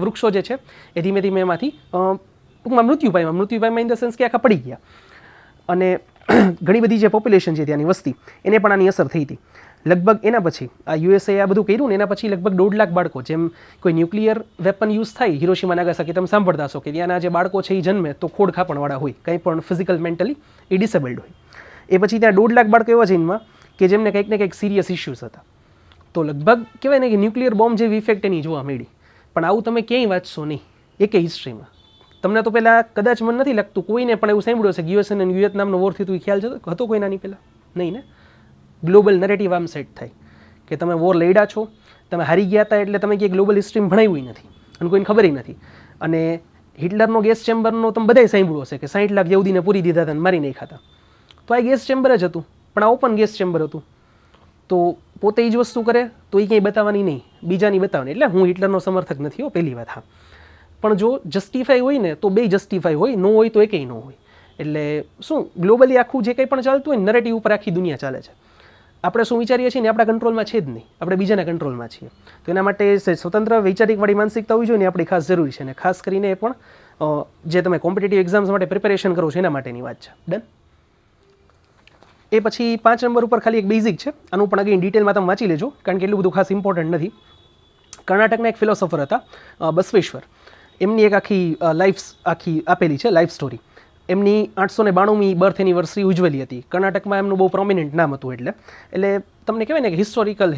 વૃક્ષો જે છે એ ધીમે ધીમે એમાંથી ટૂંકમાં મૃત્યુ પામ્યા ઇન ધ સેન્સ કે આખા પડી ગયા. અને ઘણી બધી જે પોપ્યુલેશન છે ત્યાંની વસ્તી, એને પણ આની અસર થઈ હતી. લગભગ એના પછી આ યુએસએ આ બધું કર્યું ને એના પછી લગભગ 1.5 લાખ બાળકો, જેમ કોઈ ન્યુક્લિયર વેપન યુઝ થાય હિરોશીમા નાગાસાકી, તમે સાંભળતા હશો કે ત્યાંના જે બાળકો છે એ જન્મે તો ખોડ ખાપણવાળા હોય, કંઈ પણ ફિઝિકલ મેન્ટલી એ ડિસેબલ્ડ હોય. એ પછી ત્યાં 1.5 લાખ બાળકો એવા જન્મમાં કે જેમને કંઈક ને કંઈક સિરિયસ ઇસ્યુઝ હતા. તો લગભગ કહેવાય ને કે ન્યુક્લિયર બોમ્બ જેવી ઇફેક્ટ એની જોવા મળી. પણ આવું તમે ક્યાંય વાંચશો નહીં એકે હિસ્ટ્રીમાં. તમને તો પહેલાં કદાચ મને નથી લાગતું કોઈને પણ એવું સાંભળ્યું હશે કે યુએસ અને વિયેતનામનો વોર થયું, ખ્યાલ હતો કોઈ નાની પહેલાં? નહીં ને. ગ્લોબલ નરેટિવ આમ સેટ થાય કે તમે વોર લડ્યા છો, તમે હારી ગયા હતા, એટલે તમે ક્યાંય ગ્લોબલ હિસ્ટ્રીમાં ભણાવ્યું નથી અને કોઈને ખબર નથી. અને હિટલરનો ગેસ ચેમ્બરનો તમે બધાય સાંભળ્યું હશે કે 60 લાખ યહૂદીને પૂરી દીધા હતા અને મારી નહીં ખાતા. તો આ ગેસ ચેમ્બર જ હતું, પણ આ ઓપન ગેસ ચેમ્બર હતું. તો પોતે એ જ વસ્તુ કરે તો એ ક્યાંય બતાવવાની નહીં, બીજાની બતાવવાની. એટલે હું હિટલરનો સમર્થક નથી હો, પહેલી વાત. હા, પણ જો જસ્ટિફાઈ હોય ને તો બે જસ્ટિફાઈ હોય, ન હોય તો એકેય ન હોય. એટલે શું ગ્લોબલી આખું જે કંઈ પણ ચાલતું હોય નરેટિવ ઉપર આખી દુનિયા ચાલે છે. આપણે શું વિચારીએ છીએ ને આપણા કંટ્રોલમાં છે જ નહીં, આપણે બીજાના કંટ્રોલમાં છીએ. તો એના માટે સ્વતંત્ર વૈચારિકવાળી માનસિકતા હોવી જોઈએ ને આપણી ખાસ જરૂરી છે. અને ખાસ કરીને એ પણ જે તમે કોમ્પિટિટિવ એક્ઝામ્સ માટે પ્રિપેરેશન કરો છો એના માટેની વાત છે. ડન. એ પછી 5 નંબર ઉપર ખાલી એક બેઝિક છે, આનું પણ અગેન ડિટેલમાં તમે વાંચી લેજો, કારણ કે એટલું બધું ખાસ ઇમ્પોર્ટન્ટ નથી. કર્ણાટકના એક ફિલોસોફર હતા બસવેશ્વર, એમની એક આખી આપેલી છે લાઈફ સ્ટોરી. એમની 892મી બર્થ એનિવર્સરી ઉજવેલી હતી. કર્ણાટકમાં એમનું બહુ પ્રોમિનન્ટ નામ હતું. એટલે તમને કહેવાય ને કે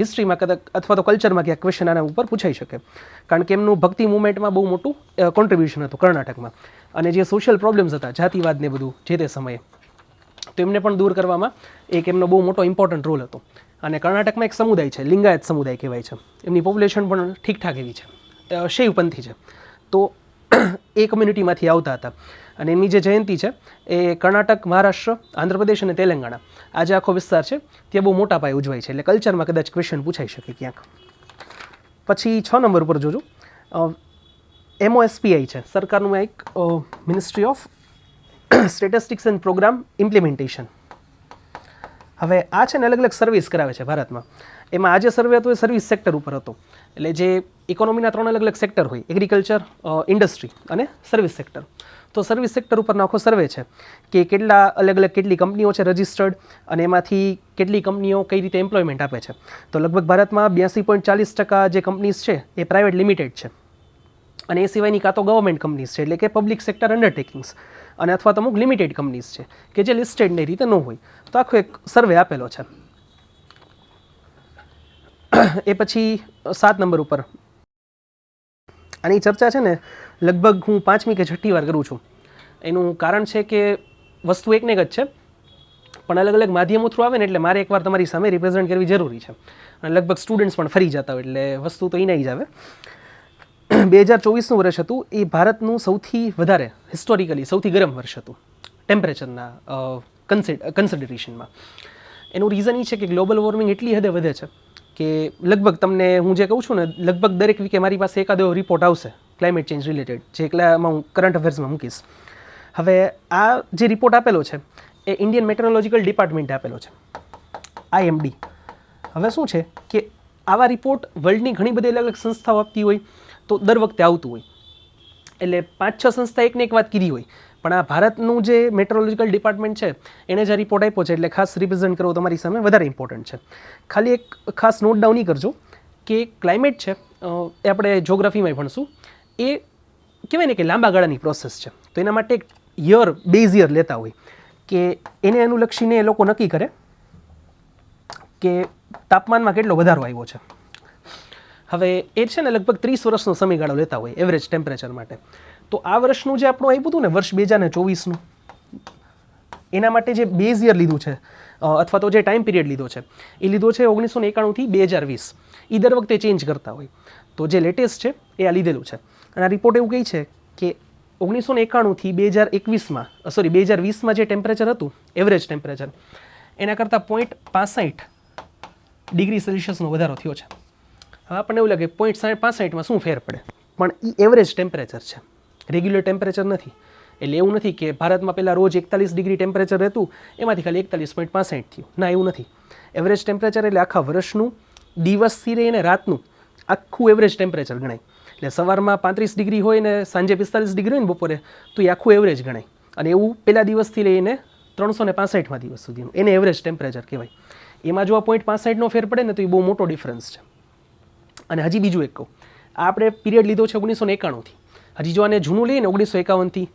હિસ્ટ્રીમાં કદાચ અથવા તો કલ્ચરમાં ક્યાંક ક્વેશ્ચન આના ઉપર પૂછાઈ શકે, કારણ કે એમનું ભક્તિ મુવમેન્ટમાં બહુ મોટું કોન્ટ્રીબ્યુશન હતું કર્ણાટકમાં. અને જે સોશિયલ પ્રોબ્લેમ્સ હતા, જાતિવાદ ને બધું જે તે સમયે, તો એમને પણ દૂર કરવામાં એક એમનો બહુ મોટો ઇમ્પોર્ટન્ટ રોલ હતો. અને કર્ણાટકમાં એક સમુદાય છે, લિંગાયત સમુદાય કહેવાય છે. એમની પોપ્યુલેશન પણ ઠીકઠાક એવી છે, શૈવપંથી છે. તો એ કમ્યુનિટીમાંથી આવતા હતા. અને એમની જે જયંતિ છે એ કર્ણાટક, મહારાષ્ટ્ર, આંધ્રપ્રદેશ અને તેલંગાણા, આ જે આખો વિસ્તાર છે ત્યાં બહુ મોટા પાયે ઉજવાય છે. એટલે કલ્ચરમાં કદાચ ક્વેશ્ચન પૂછાઈ શકે ક્યાંક. પછી 6 નંબર ઉપર જોજો, MOSPI છે સરકારનું એક ministry of statistics and programme implementation. હવે આ છે ને અલગ અલગ સર્વિસ કરાવે છે ભારતમાં. એમાં આ જે સર્વે હતો એ સર્વિસ સેક્ટર ઉપર હતો. એટલે જે ઇકોનોમીના 3 અલગ અલગ સેક્ટર હોય, એગ્રીકલ્ચર, ઇન્ડસ્ટ્રી અને સર્વિસ સેક્ટર. તો સર્વિસ સેક્ટર ઉપરનો આખો સર્વે છે કે કેટલી કંપનીઓ છે રજિસ્ટર્ડ, અને એમાંથી કેટલી કંપનીઓ કઈ રીતે એમ્પ્લોયમેન્ટ આપે છે. તો લગભગ ભારતમાં 82.40% જે કંપનીઝ છે એ પ્રાઇવેટ લિમિટેડ છે. અને એ સિવાયની કાં તો ગવર્મેન્ટ કંપનીઝ છે, એટલે કે પબ્લિક સેક્ટર અંડરટેકિંગ્સ, અને અથવા તો અમુક લિમિટેડ કંપનીઝ છે કે જે લિસ્ટેડની રીતે ન હોય. તો આખો એક સર્વે આપેલો છે. એ પછી 7 નંબર ઉપર આની ચર્ચા છે ને લગભગ હું 5મી કે 6ઠ્ઠી વાર કરું છું. એનું કારણ છે કે વસ્તુ એકને એક જ છે, પણ અલગ અલગ માધ્યમો થ્રુ આવે ને એટલે મારે એકવાર તમારી સામે રિપ્રેઝેન્ટ કરવી જરૂરી છે. અને લગભગ સ્ટુડન્ટ્સ પણ ફરી જતા હોય એટલે વસ્તુ તો એના જ આવે. 2024નું વર્ષ હતું એ ભારતનું સૌથી વધારે હિસ્ટોરિકલી સૌથી ગરમ વર્ષ હતું ટેમ્પરેચરના કન્સિડરેશનમાં. એનું રીઝન એ છે કે ગ્લોબલ વોર્મિંગ એટલી હદે વધે છે કે લગભગ તમને હું જે કહું છું ને, લગભગ દરેક વીકે મારી પાસે એકાદ એવો રિપોર્ટ આવશે ક્લાઇમેટ ચેન્જ રિલેટેડ, જે એકલામાં હું કરંટ અફેર્સમાં મૂકીશ. હવે આ જે રિપોર્ટ આપેલો છે એ ઇન્ડિયન મેટ્રોલોજીકલ ડિપાર્ટમેન્ટે આપેલો છે, IMD. હવે શું છે કે આવા રિપોર્ટ વર્લ્ડની ઘણી બધી અલગ અલગ સંસ્થાઓ આપતી હોય તો દર વખતે આવતું હોય. એટલે 5-6 સંસ્થા એકને એક વાત કીધી હોય, પણ આ ભારતનું જે મેટ્રોલોજીકલ ડિપાર્ટમેન્ટ છે એને જે રિપોર્ટ આપ્યો છે એટલે ખાસ રિપ્રેઝન્ટ કરવો તમારી સામે વધારે ઇમ્પોર્ટન્ટ છે. ખાલી એક ખાસ નોટ ડાઉન કરજો કે ક્લાઇમેટ છે એ આપણે જોગ્રાફીમાં ભણશું, એ કહેવાય ને કે લાંબા ગાળાની પ્રોસેસ છે. તો એના માટે એક બેઝ યર લેતા હોય કે એને અનુલક્ષીને એ લોકો નક્કી કરે કે તાપમાનમાં કેટલો વધારો આવ્યો છે. હવે એ છે ને લગભગ 30 વર્ષનો સમયગાળો લેતા હોય એવરેજ ટેમ્પરેચર માટે. તો આ વર્ષનું જે આપણું આવ્યું હતું ને વર્ષ 2024નું, એના માટે જે બેઝ યર લીધું છે અથવા તો જે ટાઈમ પિરિયડ લીધો છે એ લીધો છે 1991 થી 2020. એ દર વખતે ચેન્જ કરતા હોય. તો જે લેટેસ્ટ છે એ આ લીધેલું છે. અને આ રિપોર્ટ એવું કહે છે કે 1991 થી 2020માં જે ટેમ્પરેચર હતું એવરેજ ટેમ્પરેચર એના કરતાં 0.65 ડિગ્રી સેલ્સિયસનો વધારો થયો છે. હવે આપણને એવું લાગે 0.65માં શું ફેર પડે, પણ એ એવરેજ ટેમ્પરેચર છે, રેગ્યુલર ટેમ્પરેચર નથી. એટલે એવું નથી કે ભારતમાં પહેલાં રોજ 41 ડિગ્રી ટેમ્પરેચર રહેતું એમાંથી ખાલી 41.65 થયું. ના, એવું નથી. એવરેજ ટેમ્પરેચર એટલે આખા વર્ષનું દિવસથી લઈને રાતનું આખું એવરેજ ટેમ્પરેચર ગણાય. એટલે સવારમાં 35 ડિગ્રી હોય ને સાંજે 45 ડિગ્રી હોય ને બપોરે, તો એ આખું એવરેજ ગણાય. અને એવું પહેલા દિવસથી લઈને 365માં દિવસ સુધીનું એને એવરેજ ટેમ્પરેચર કહેવાય. એમાં જો આ 0.65નો ફેર પડે ને તો એ બહુ મોટો ડિફરન્સ છે. અને હજી બીજું એક કહું, આ આપણે પીરિયડ લીધો છે 1991થી. હજી જો આને જૂનું લઈએ ને 1951થી,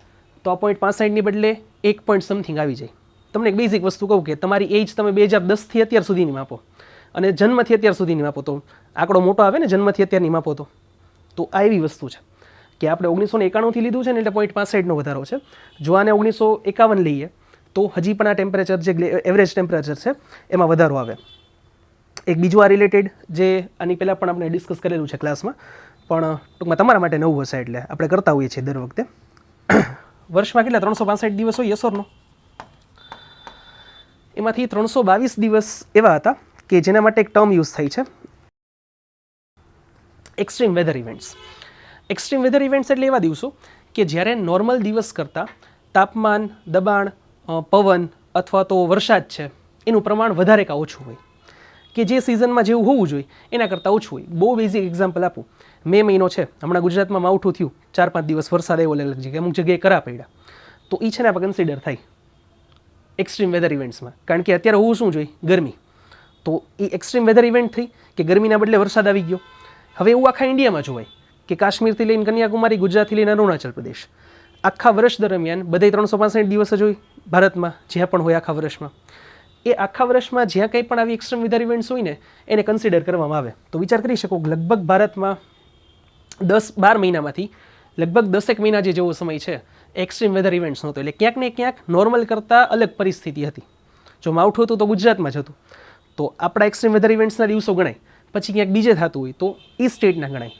તો આ 0.65ની બદલે 1 સમથિંગ આવી જાય. તમને એક બેઝિક વસ્તુ કહું કે તમારી એજ તમે 2010થી અત્યાર સુધીની માપો અને જન્મથી અત્યાર સુધીની માપો તો આંકડો મોટો આવે ને, જન્મથી અત્યારની માપો તો આ એવી વસ્તુ છે કે આપણે 1991થી લીધું છે ને એટલે 0.65નો વધારો છે. જો આને 1951 લઈએ તો હજી પણ આ ટેમ્પરેચર જે એવરેજ ટેમ્પરેચર છે એમાં વધારો આવે. એક બીજું આ રિલેટેડ જે આની પહેલાં પણ આપણે ડિસ્કસ કરેલું છે ક્લાસમાં, પણ ટૂંકમાં તમારા માટે નવું હશે એટલે આપણે કરતા હોઈએ છીએ દર વખતે. વર્ષમાં કેટલા 365 દિવસ હોય, યસ ઓર નો? એમાંથી 322 દિવસ એવા હતા કે જેના માટે એક ટર્મ યુઝ થઈ છે, extreme weather events. Extreme weather events એટલે એવા દિવસો કે જ્યારે નોર્મલ દિવસ કરતાં તાપમાન, દબાણ, પવન અથવા તો વરસાદ છે એનું પ્રમાણ વધારે કાં ઓછું હોય, કે જે સિઝનમાં જેવું હોવું જોઈએ એના કરતાં ઓછું હોય. બહુ બેઝિક એક્ઝામ્પલ આપું. મે મહિનો છે, હમણાં ગુજરાતમાં માવઠું થયું, 4-5 દિવસ વરસાદ આવ્યો, અલગ જગ્યાએ અમુક જગ્યાએ કરા પડ્યા, તો એ છે ને આપણે કન્સિડર થાય એક્સ્ટ્રીમ વેધર ઇવેન્ટ્સમાં. કારણ કે અત્યારે હોવું શું જોઈએ? ગરમી. તો એ એક્સ્ટ્રીમ વેધર ઇવેન્ટ થઈ કે ગરમીના બદલે વરસાદ આવી ગયો. હવે એવું આખા ઇન્ડિયામાં જોવાય કે કાશ્મીરથી લઈને કન્યાકુમારી, ગુજરાતથી લઈને અરુણાચલ પ્રદેશ, આખા વર્ષ દરમિયાન બધે 365 દિવસ જ હોય ભારતમાં, જ્યાં પણ હોય આખા વર્ષમાં. એ આખા વર્ષમાં જ્યાં કંઈ પણ આવી એક્સ્ટ્રીમ વેધર ઇવેન્ટ્સ હોય ને એને કન્સિડર કરવામાં આવે. તો વિચાર કરી શકો કે લગભગ ભારતમાં 10-12 મહિનામાંથી લગભગ 10 મહિના જેવો સમય છે એક્સ્ટ્રીમ વેધર ઇવેન્ટ્સ નહોતો. એટલે ક્યાંક ને ક્યાંક નોર્મલ કરતાં અલગ પરિસ્થિતિ હતી. જો માવઠું હતું તો ગુજરાતમાં જ હતું, તો આપણા એક્સ્ટ્રીમ વેધર ઇવેન્ટ્સના દિવસો ગણાય. પછી ક્યાંક બીજે થતું હોય તો એ સ્ટેટના ગણાય.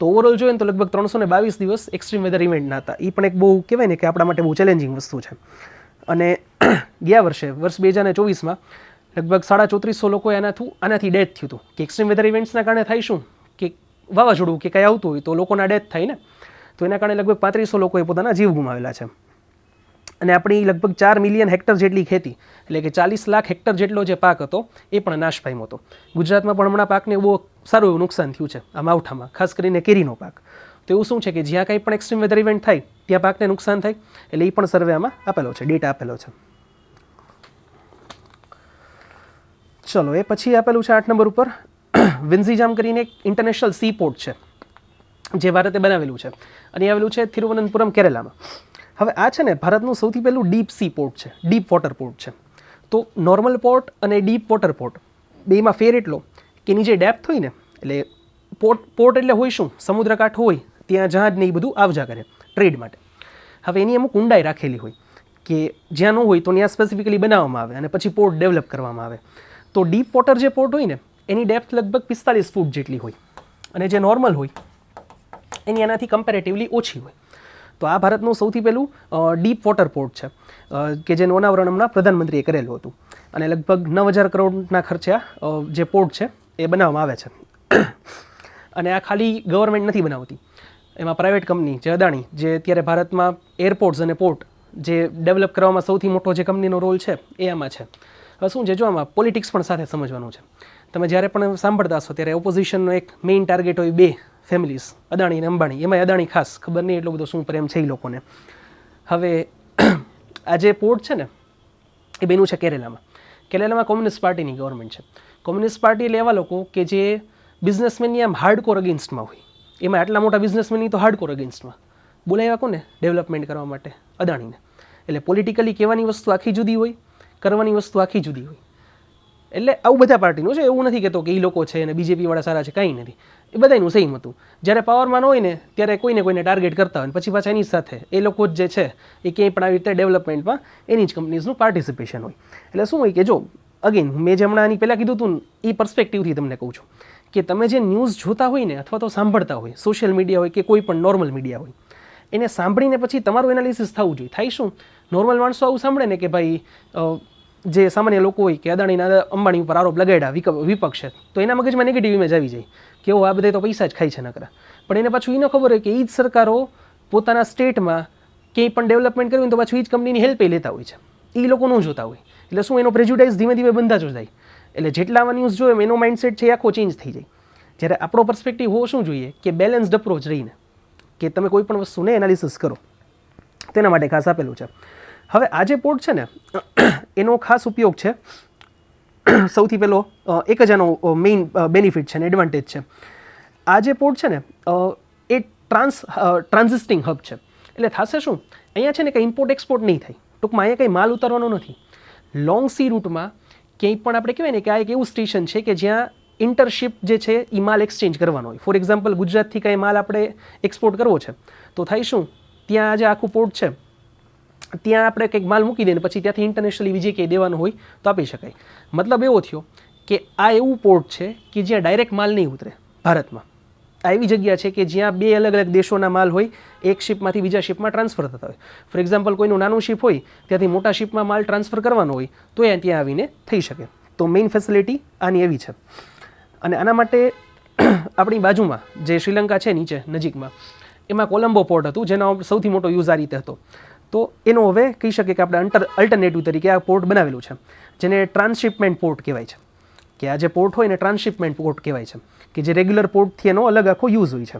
તો ઓવરઓલ જોઈએ ને તો લગભગ 322 દિવસ એક્સ્ટ્રીમ વેધર ઇવેન્ટના હતા. એ પણ એક બહુ કહેવાય ને કે આપણા માટે બહુ ચેલેન્જિંગ વસ્તુ છે. અને ગયા વર્ષે વર્ષ 2024માં લગભગ 3450 લોકોએ આનાથી ડેથ થયું હતું. કે એક્સ્ટ્રીમ વેધર ઇવેન્ટ્સના કારણે થાય શું કે વાવાઝોડું કે કંઈ આવતું હોય તો લોકોના ડેથ થાય ને, તો એના કારણે લગભગ 3500 લોકોએ પોતાના જીવ ગુમાવેલા છે. અને આપણી લગભગ 4 મિલિયન હેક્ટર જેટલી ખેતી, એટલે કે 40 લાખ હેક્ટર જેટલો જે પાક હતો એ પણ નાશ પામ્યો હતો. ગુજરાતમાં પણ હમણાં પાકને બહુ સારું એવું નુકસાન થયું છે આ માવઠામાં, ખાસ કરીને કેરીનો પાક. તો એવું શું છે કે જ્યાં કંઈ પણ એક્સ્ટ્રીમ વેધર ઇવેન્ટ થાય ત્યાં પાકને નુકસાન થાય. એટલે એ પણ સર્વે આમાં આપેલો છે, ડેટા આપેલો છે. ચલો, એ પછી આપેલું છે 8 નંબર ઉપર વિન્ઝીજામ કરીને એક ઇન્ટરનેશનલ સી પોર્ટ છે જે ભારતે બનાવેલું છે અને આવેલું છે તિરુવનંતપુરમ, કેરલામાં. હવે આ છે ને ભારતનું સૌથી પહેલું ડીપ સી પોર્ટ છે, ડીપ વોટર પોર્ટ છે. તો નોર્મલ પોર્ટ અને ડીપ વોટર પોર્ટ બેમાં ફેર એટલો કે એની જે ડેપ્થ હોય ને, એટલે પોર્ટ એટલે હોય શું, સમુદ્ર કાંઠો હોય ત્યાં જહાજ ને એ બધું આવજા કરે ટ્રેડ માટે. હવે એની અમુક ઊંડાઈ રાખેલી હોય કે જ્યાં ન હોય તો ત્યાં સ્પેસિફિકલી બનાવવામાં આવે અને પછી પોર્ટ ડેવલપ કરવામાં આવે. તો ડીપ વોટર જે પોર્ટ હોય ને એની ડેપ્થ લગભગ 45 ફૂટ જેટલી હોય અને જે નોર્મલ હોય એની એનાથી કમ્પેરેટિવલી ઓછી હોય. તો આ ભારતનું સૌથી પહેલું ડીપ વોટર પોર્ટ છે કે જેનું અનાવરણ હમણાં પ્રધાનમંત્રીએ કરેલું હતું. અને લગભગ 9000 કરોડના ખર્ચે જે પોર્ટ છે એ બનાવવામાં આવે છે. અને આ ખાલી ગવર્મેન્ટ નથી બનાવતી, એમાં પ્રાઇવેટ કંપની જે અદાણી, જે અત્યારે ભારતમાં એરપોર્ટ્સ અને પોર્ટ જે ડેવલપ કરવામાં સૌથી મોટો જે કંપનીનો રોલ છે એ આમાં છે. હવે શું છે, જો આમાં પોલિટિક્સ પણ સાથે સમજવાનું છે. તમે જ્યારે પણ સાંભળતા હશો ત્યારે ઓપોઝિશનનો એક મેઇન ટાર્ગેટ હોય 2 ફેમિલીઝ, અદાણી અને અંબાણી. એમાં અદાણી ખાસ, ખબર નહીં એટલો બધો શું પ્રેમ છે એ લોકોને. હવે આ જે પોર્ટ છે ને એ બન્યું છે કેરેલામાં કોમ્યુનિસ્ટ પાર્ટીની ગવર્મેન્ટ છે. કોમ્યુનિસ્ટ પાર્ટી એટલે એવા લોકો કે જે બિઝનેસમેનની આમ હાર્ડકોર અગેન્સ્ટમાં હોય. એમાં આટલા મોટા બિઝનેસમેનની તો હાર્ડકોર અગેન્સ્ટમાં બોલાવ્યા કોને ડેવલપમેન્ટ કરવા માટે? અદાણીને. એટલે પોલિટિકલી કહેવાની વસ્તુ આખી જુદી હોય, કરવાની વસ્તુ આખી જુદી હોય. એટલે આવું બધા પાર્ટીનું છે. એવું નથી કહેતો કે એ લોકો છે અને બીજેપી વાળા સારા છે, કંઈ નથી. એ બધાનું સેમ હતું. જ્યારે પાવરમાં હોય ને ત્યારે કોઈને ટાર્ગેટ કરતા હોય, પછી પાછા એની સાથે એ લોકો જે છે એ ક્યાંય પણ આવી રીતે ડેવલપમેન્ટમાં એની જ કંપનીઝનું પાર્ટિસિપેશન હોય. એટલે શું હોય કે જો અગેન મેં જે હમણાં આની પહેલાં કીધું હતું ને એ પર્સપેક્ટિવથી તમને કહું છું કે તમે જે ન્યૂઝ જોતા હોય ને અથવા તો સાંભળતા હોય, સોશિયલ મીડિયા હોય કે કોઈ પણ નોર્મલ મીડિયા હોય, એને સાંભળીને પછી તમારું એનાલિસિસ થવું જોઈએ. થાય શું, નોર્મલ માણસો આવું સાંભળે ને કે ભાઈ જે સામાન્ય લોકો હોય કે અદાણીના અંબાણી ઉપર આરોપ લગાડ્યા વિપક્ષે, તો એના મગજમાં નેગેટિવ ઇમેજ આવી જાય કે આ બધા તો પૈસા જ ખાય છે નકરા. પણ એને પાછું એ ન ખબર હોય કે એ જ સરકારો પોતાના સ્ટેટમાં ક્યાંય પણ ડેવલપમેન્ટ કર્યું તો પાછું એ જ કંપનીની હેલ્પ લેતા હોય છે. એ લોકો ન જોતા હોય. એટલે શું, એનો પ્રેજ્યુડાઇઝ ધીમે ધીમે બંધાતો જાય. એટલે જેટલા આવા ન્યૂઝ જોઈએ એનો માઇન્ડસેટ છે એ આખો ચેન્જ થઈ જાય. જ્યારે આપણો પર્સપેક્ટિવ હોવો શું જોઈએ કે બેલેન્સ્ડ અપ્રોચ રહીને કે તમે કોઈ પણ વસ્તુને એનાલિસિસ કરો, તેના માટે ખાસ આપેલું છે. હવે આ જે પોર્ટ છે ને એનો ખાસ ઉપયોગ છે, સૌથી પહેલો એક જ આનો મેઇન બેનિફિટ છે ને એડવાન્ટેજ છે. આ જે પોર્ટ છે ને એ ટ્રાન્ઝિસ્ટિંગ હબ છે. એટલે થશે શું, અહીંયા છે ને કંઈ ઇમ્પોર્ટ એક્સપોર્ટ નહીં થાય. ટૂંકમાં અહીંયા કંઈ માલ ઉતારવાનો નથી. લોંગ સી રૂટમાં ક્યાંય પણ આપણે કહેવાય ને કે આ એક એવું સ્ટેશન છે કે જ્યાં ઇન્ટરશિપ જે છે એ માલ એક્સચેન્જ કરવાનો હોય. ફોર એક્ઝામ્પલ ગુજરાતથી કાંઈ માલ આપણે એક્સપોર્ટ કરવો છે તો થાય શું, ત્યાં જે આખું પોર્ટ છે ત્યાં આપણે કંઈક માલ મૂકી દઈએ ને પછી ત્યાંથી ઇન્ટરનેશનલી બીજે ક્યાંય દેવાનું હોય તો આપી શકાય. મતલબ એવો થયો કે આ એવું પોર્ટ છે કે જ્યાં ડાયરેક્ટ માલ નહીં ઉતરે ભારતમાં. આ એવી જગ્યા છે કે જ્યાં બે અલગ અલગ દેશોના માલ હોય, એક શિપમાંથી બીજા શિપમાં ટ્રાન્સફર થતા હોય. ફોર એક્ઝામ્પલ કોઈનું નાનું શિપ હોય ત્યાંથી મોટા શિપમાં માલ ટ્રાન્સફર કરવાનો હોય તો એ ત્યાં આવીને થઈ શકે. તો મેઇન ફેસિલિટી આની એવી છે. અને આના માટે આપણી બાજુમાં જે શ્રીલંકા છે નીચે નજીકમાં, એમાં કોલંબો પોર્ટ હતું જેનો સૌથી મોટો યુઝ આ રીતે હતો. તો એનો હવે કહી શકીએ કે આપણે અલ્ટરનેટિવ તરીકે આ પોર્ટ બનાવેલું છે, જેને ટ્રાન્સશિપમેન્ટ પોર્ટ કહેવાય છે. કે આ જે પોર્ટ હોય ને ટ્રાન્સશિપમેન્ટ પોર્ટ કહેવાય છે, કે જે રેગ્યુલર પોર્ટથી એનો અલગ આખો યુઝ હોય છે.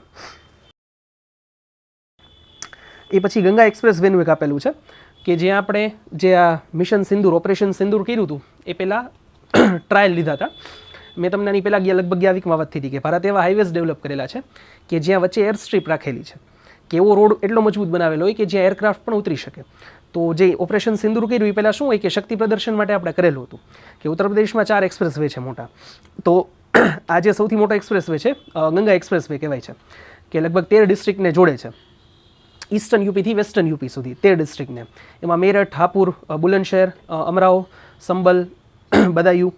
એ પછી ગંગા એક્સપ્રેસ વેનું એક આપેલું છે કે જ્યાં આપણે જે આ મિશન સિંદૂર, ઓપરેશન સિંદૂર કર્યું હતું એ પહેલાં ટ્રાયલ લીધા હતા. મેં તમને આની પહેલાં લગભગ આ વીકમાં વાત થઈ હતી કે ભારત એવા હાઈવેઝ ડેવલપ કરેલા છે કે જ્યાં વચ્ચે એર સ્ટ્રીપ રાખેલી છે, કે એવો રોડ એટલો મજબૂત બનાવેલો હોય કે જ્યાં એરક્રાફ્ટ પણ ઉતરી શકે. તો જે ઓપરેશન સિંદૂર કર્યું એ પહેલાં શું હોય કે શક્તિ પ્રદર્શન માટે આપણે કરેલું હતું કે ઉત્તર પ્રદેશમાં 4 એક્સપ્રેસ વે છે મોટા. તો આ જે સૌથી મોટો એક્સપ્રેસ વે છે ગંગા એક્સપ્રેસ વે કહેવાય છે, કે લગભગ 13 ડિસ્ટ્રિક્ટને જોડે છે, ઈસ્ટર્ન યુપીથી વેસ્ટર્ન યુપી સુધી 13 ડિસ્ટ્રિક્ટને. એમાં મેરઠ, હાપુર, બુલંદશહેર, અમરાવ, સંબલ, બદાયુ,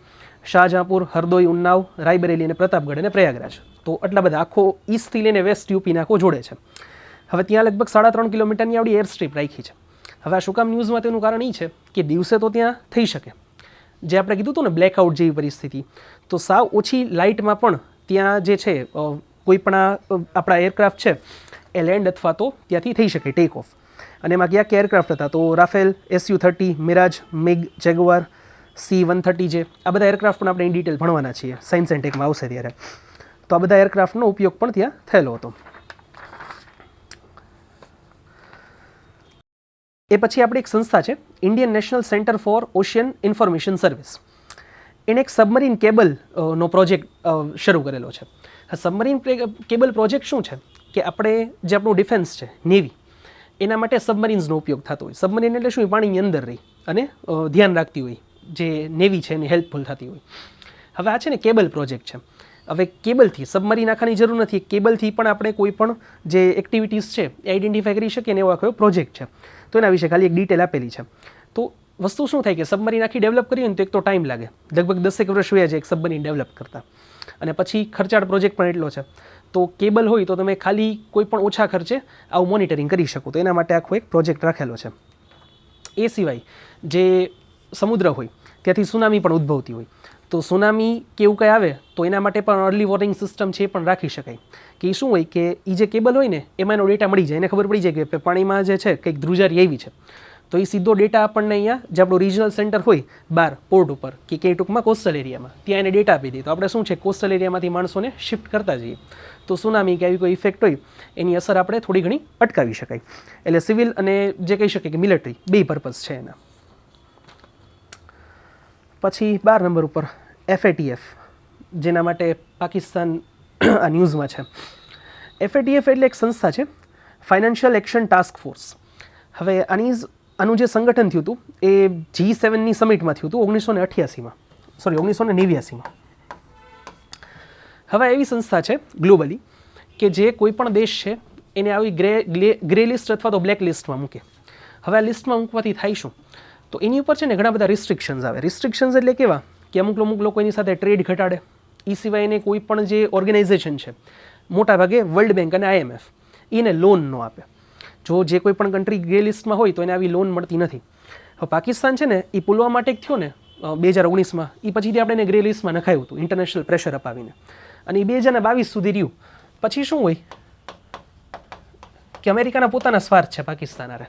શાહજહાંપુર, હરદોઈ, ઉન્નાવ, રાયબરેલી અને પ્રતાપગઢ અને પ્રયાગરાજ. તો આટલા બધા આખો ઈસ્ટથી લઈને વેસ્ટ યુપીને આખો જોડે છે. હવે ત્યાં લગભગ 3.5 કિલોમીટરની આવડી એર સ્ટ્રીપ રાખી છે. હવે આ શું કામ ન્યૂઝમાં તેનું કારણ એ છે કે દિવસે તો ત્યાં થઈ શકે, જે આપણે કીધું હતું ને બ્લેકઆઉટ જેવી પરિસ્થિતિ, તો સાવ ઓછી લાઇટમાં પણ ત્યાં જે છે કોઈ પણ આપણા એરક્રાફ્ટ છે એ લેન્ડ અથવા તો ત્યાંથી થઈ શકે ટેક ઓફ. અને એમાં કયા એરક્રાફ્ટ હતા તો રાફેલ, SU-30, મિરાજ, મેગ, જેગુઆર, C-130J, આ બધા એરક્રાફ્ટ પણ આપણે ઇન ડિટેલ ભણવાના છીએ, સાયન્સ એન્ડ ટેકમાં આવશે ત્યારે. તો આ બધા એરક્રાફ્ટનો ઉપયોગ પણ ત્યાં થયેલો હતો. એ પછી આપણી એક સંસ્થા છે Indian national centre for ocean information service. એને એક સબમરીન કેબલ નો પ્રોજેક્ટ શરૂ કરેલો છે. આ સબમરીન કેબલ પ્રોજેક્ટ શું છે કે આપણે જે આપણું ડિફેન્સ છે નેવી, એના માટે સબમરીન્સનો ઉપયોગ થતો હોય. સબમરીન એટલે શું, પાણીની અંદર રહી અને ધ્યાન રાખતી હોય, જે નેવી છે એની હેલ્પફુલ થતી હોય. હવે આ છે ને કેબલ પ્રોજેક્ટ છે. હવે કેબલથી સબમરીન આખાની જરૂર નથી, કેબલથી પણ આપણે કોઈ પણ જે એક્ટિવિટીઝ છે એ આઈડેન્ટિફાઈ કરી શકીએ ને એવો આખો પ્રોજેક્ટ છે. તો એના વિશે ખાલી એક ડિટેલ આપેલી છે. તો વસ્તુ શું થાય કે સબમરીન આખી ડેવલપ કરીએ ને તો એક તો ટાઈમ લાગે, લગભગ 10 વર્ષ વયા છે એક સબમરીન ડેવલપ કરતા, અને પછી ખર્ચાળ પ્રોજેક્ટ પણ એટલો છે. તો કેબલ હોય તો તમે ખાલી કોઈ પણ ઓછા ખર્ચે આવું મોનિટરિંગ કરી શકો. તો એના માટે આખો એક પ્રોજેક્ટ રાખેલો છે. એ સિવાય જે સમુદ્ર હોય ત્યાંથી સુનામી પણ ઉદ્ભવતી હોય, તો સુનામી કે એવું કંઈ આવે તો એના માટે પણ અર્લી વોર્નિંગ સિસ્ટમ છે એ પણ રાખી શકાય. કે એ શું હોય કે એ જે કેબલ હોય ને એમાં એનો ડેટા મળી જાય, એને ખબર પડી જાય કે પાણીમાં જે છે કંઈક ધ્રુજારી આવી છે, તો એ સીધો ડેટા આપણને અહીંયા જે આપણું રિજનલ સેન્ટર હોય બહાર પોર્ટ ઉપર કે ટૂંકમાં કોસ્ટલ એરિયામાં ત્યાં એને ડેટા આપી દઈએ તો આપણે શું છે કોસ્ટલ એરિયામાંથી માણસોને શિફ્ટ કરતા જઈએ તો સુનામી કે આવી કોઈ ઇફેક્ટ હોય એની અસર આપણે થોડી ઘણી અટકાવી શકાય. એટલે સિવિલ અને જે કહી શકીએ કે મિલિટરી બે પર્પઝ છે એના. પછી 12 નંબર ઉપર FATF જેના માટે પાકિસ્તાન આ ન્યૂઝમાં છે. FATF એટલે એક સંસ્થા છે, ફાઇનાન્શિયલ એક્શન ટાસ્ક ફોર્સ. હવે આનું જે સંગઠન થયું હતું એ G7ની સમિટમાં થયું હતું 1989માં. હવે એવી સંસ્થા છે ગ્લોબલી કે જે કોઈ પણ દેશ છે એને આવી ગ્રે લિસ્ટ અથવા તો બ્લેક લિસ્ટમાં મૂકે. હવે આ લિસ્ટમાં મૂકવાથી થાય શું તો એની ઉપર છે ને ઘણા બધા રિસ્ટ્રિક્શન્સ આવે. રિસ્ટ્રિક્શન્સ એટલે કેવા કે અમુક લોકો એની સાથે ટ્રેડ ઘટાડે. એ સિવાય એને કોઈ પણ જે ઓર્ગેનાઇઝેશન છે મોટાભાગે વર્લ્ડ બેંક અને IMF એને લોન ન આપે. જો જે કોઈ પણ કન્ટ્રી ગ્રે લિસ્ટમાં હોય તો એને આવી લોન મળતી નથી. હવે પાકિસ્તાન છે ને એ પુલવામા અટેક થયો ને 2019માં એ પછીથી આપણે એને ગ્રે લિસ્ટમાં નખાયું હતું ઇન્ટરનેશનલ પ્રેશર અપાવીને અને એ 2022 સુધી રહ્યું. પછી શું હોય કે અમેરિકાના પોતાના સ્વાર્થ છે પાકિસ્તાન હારે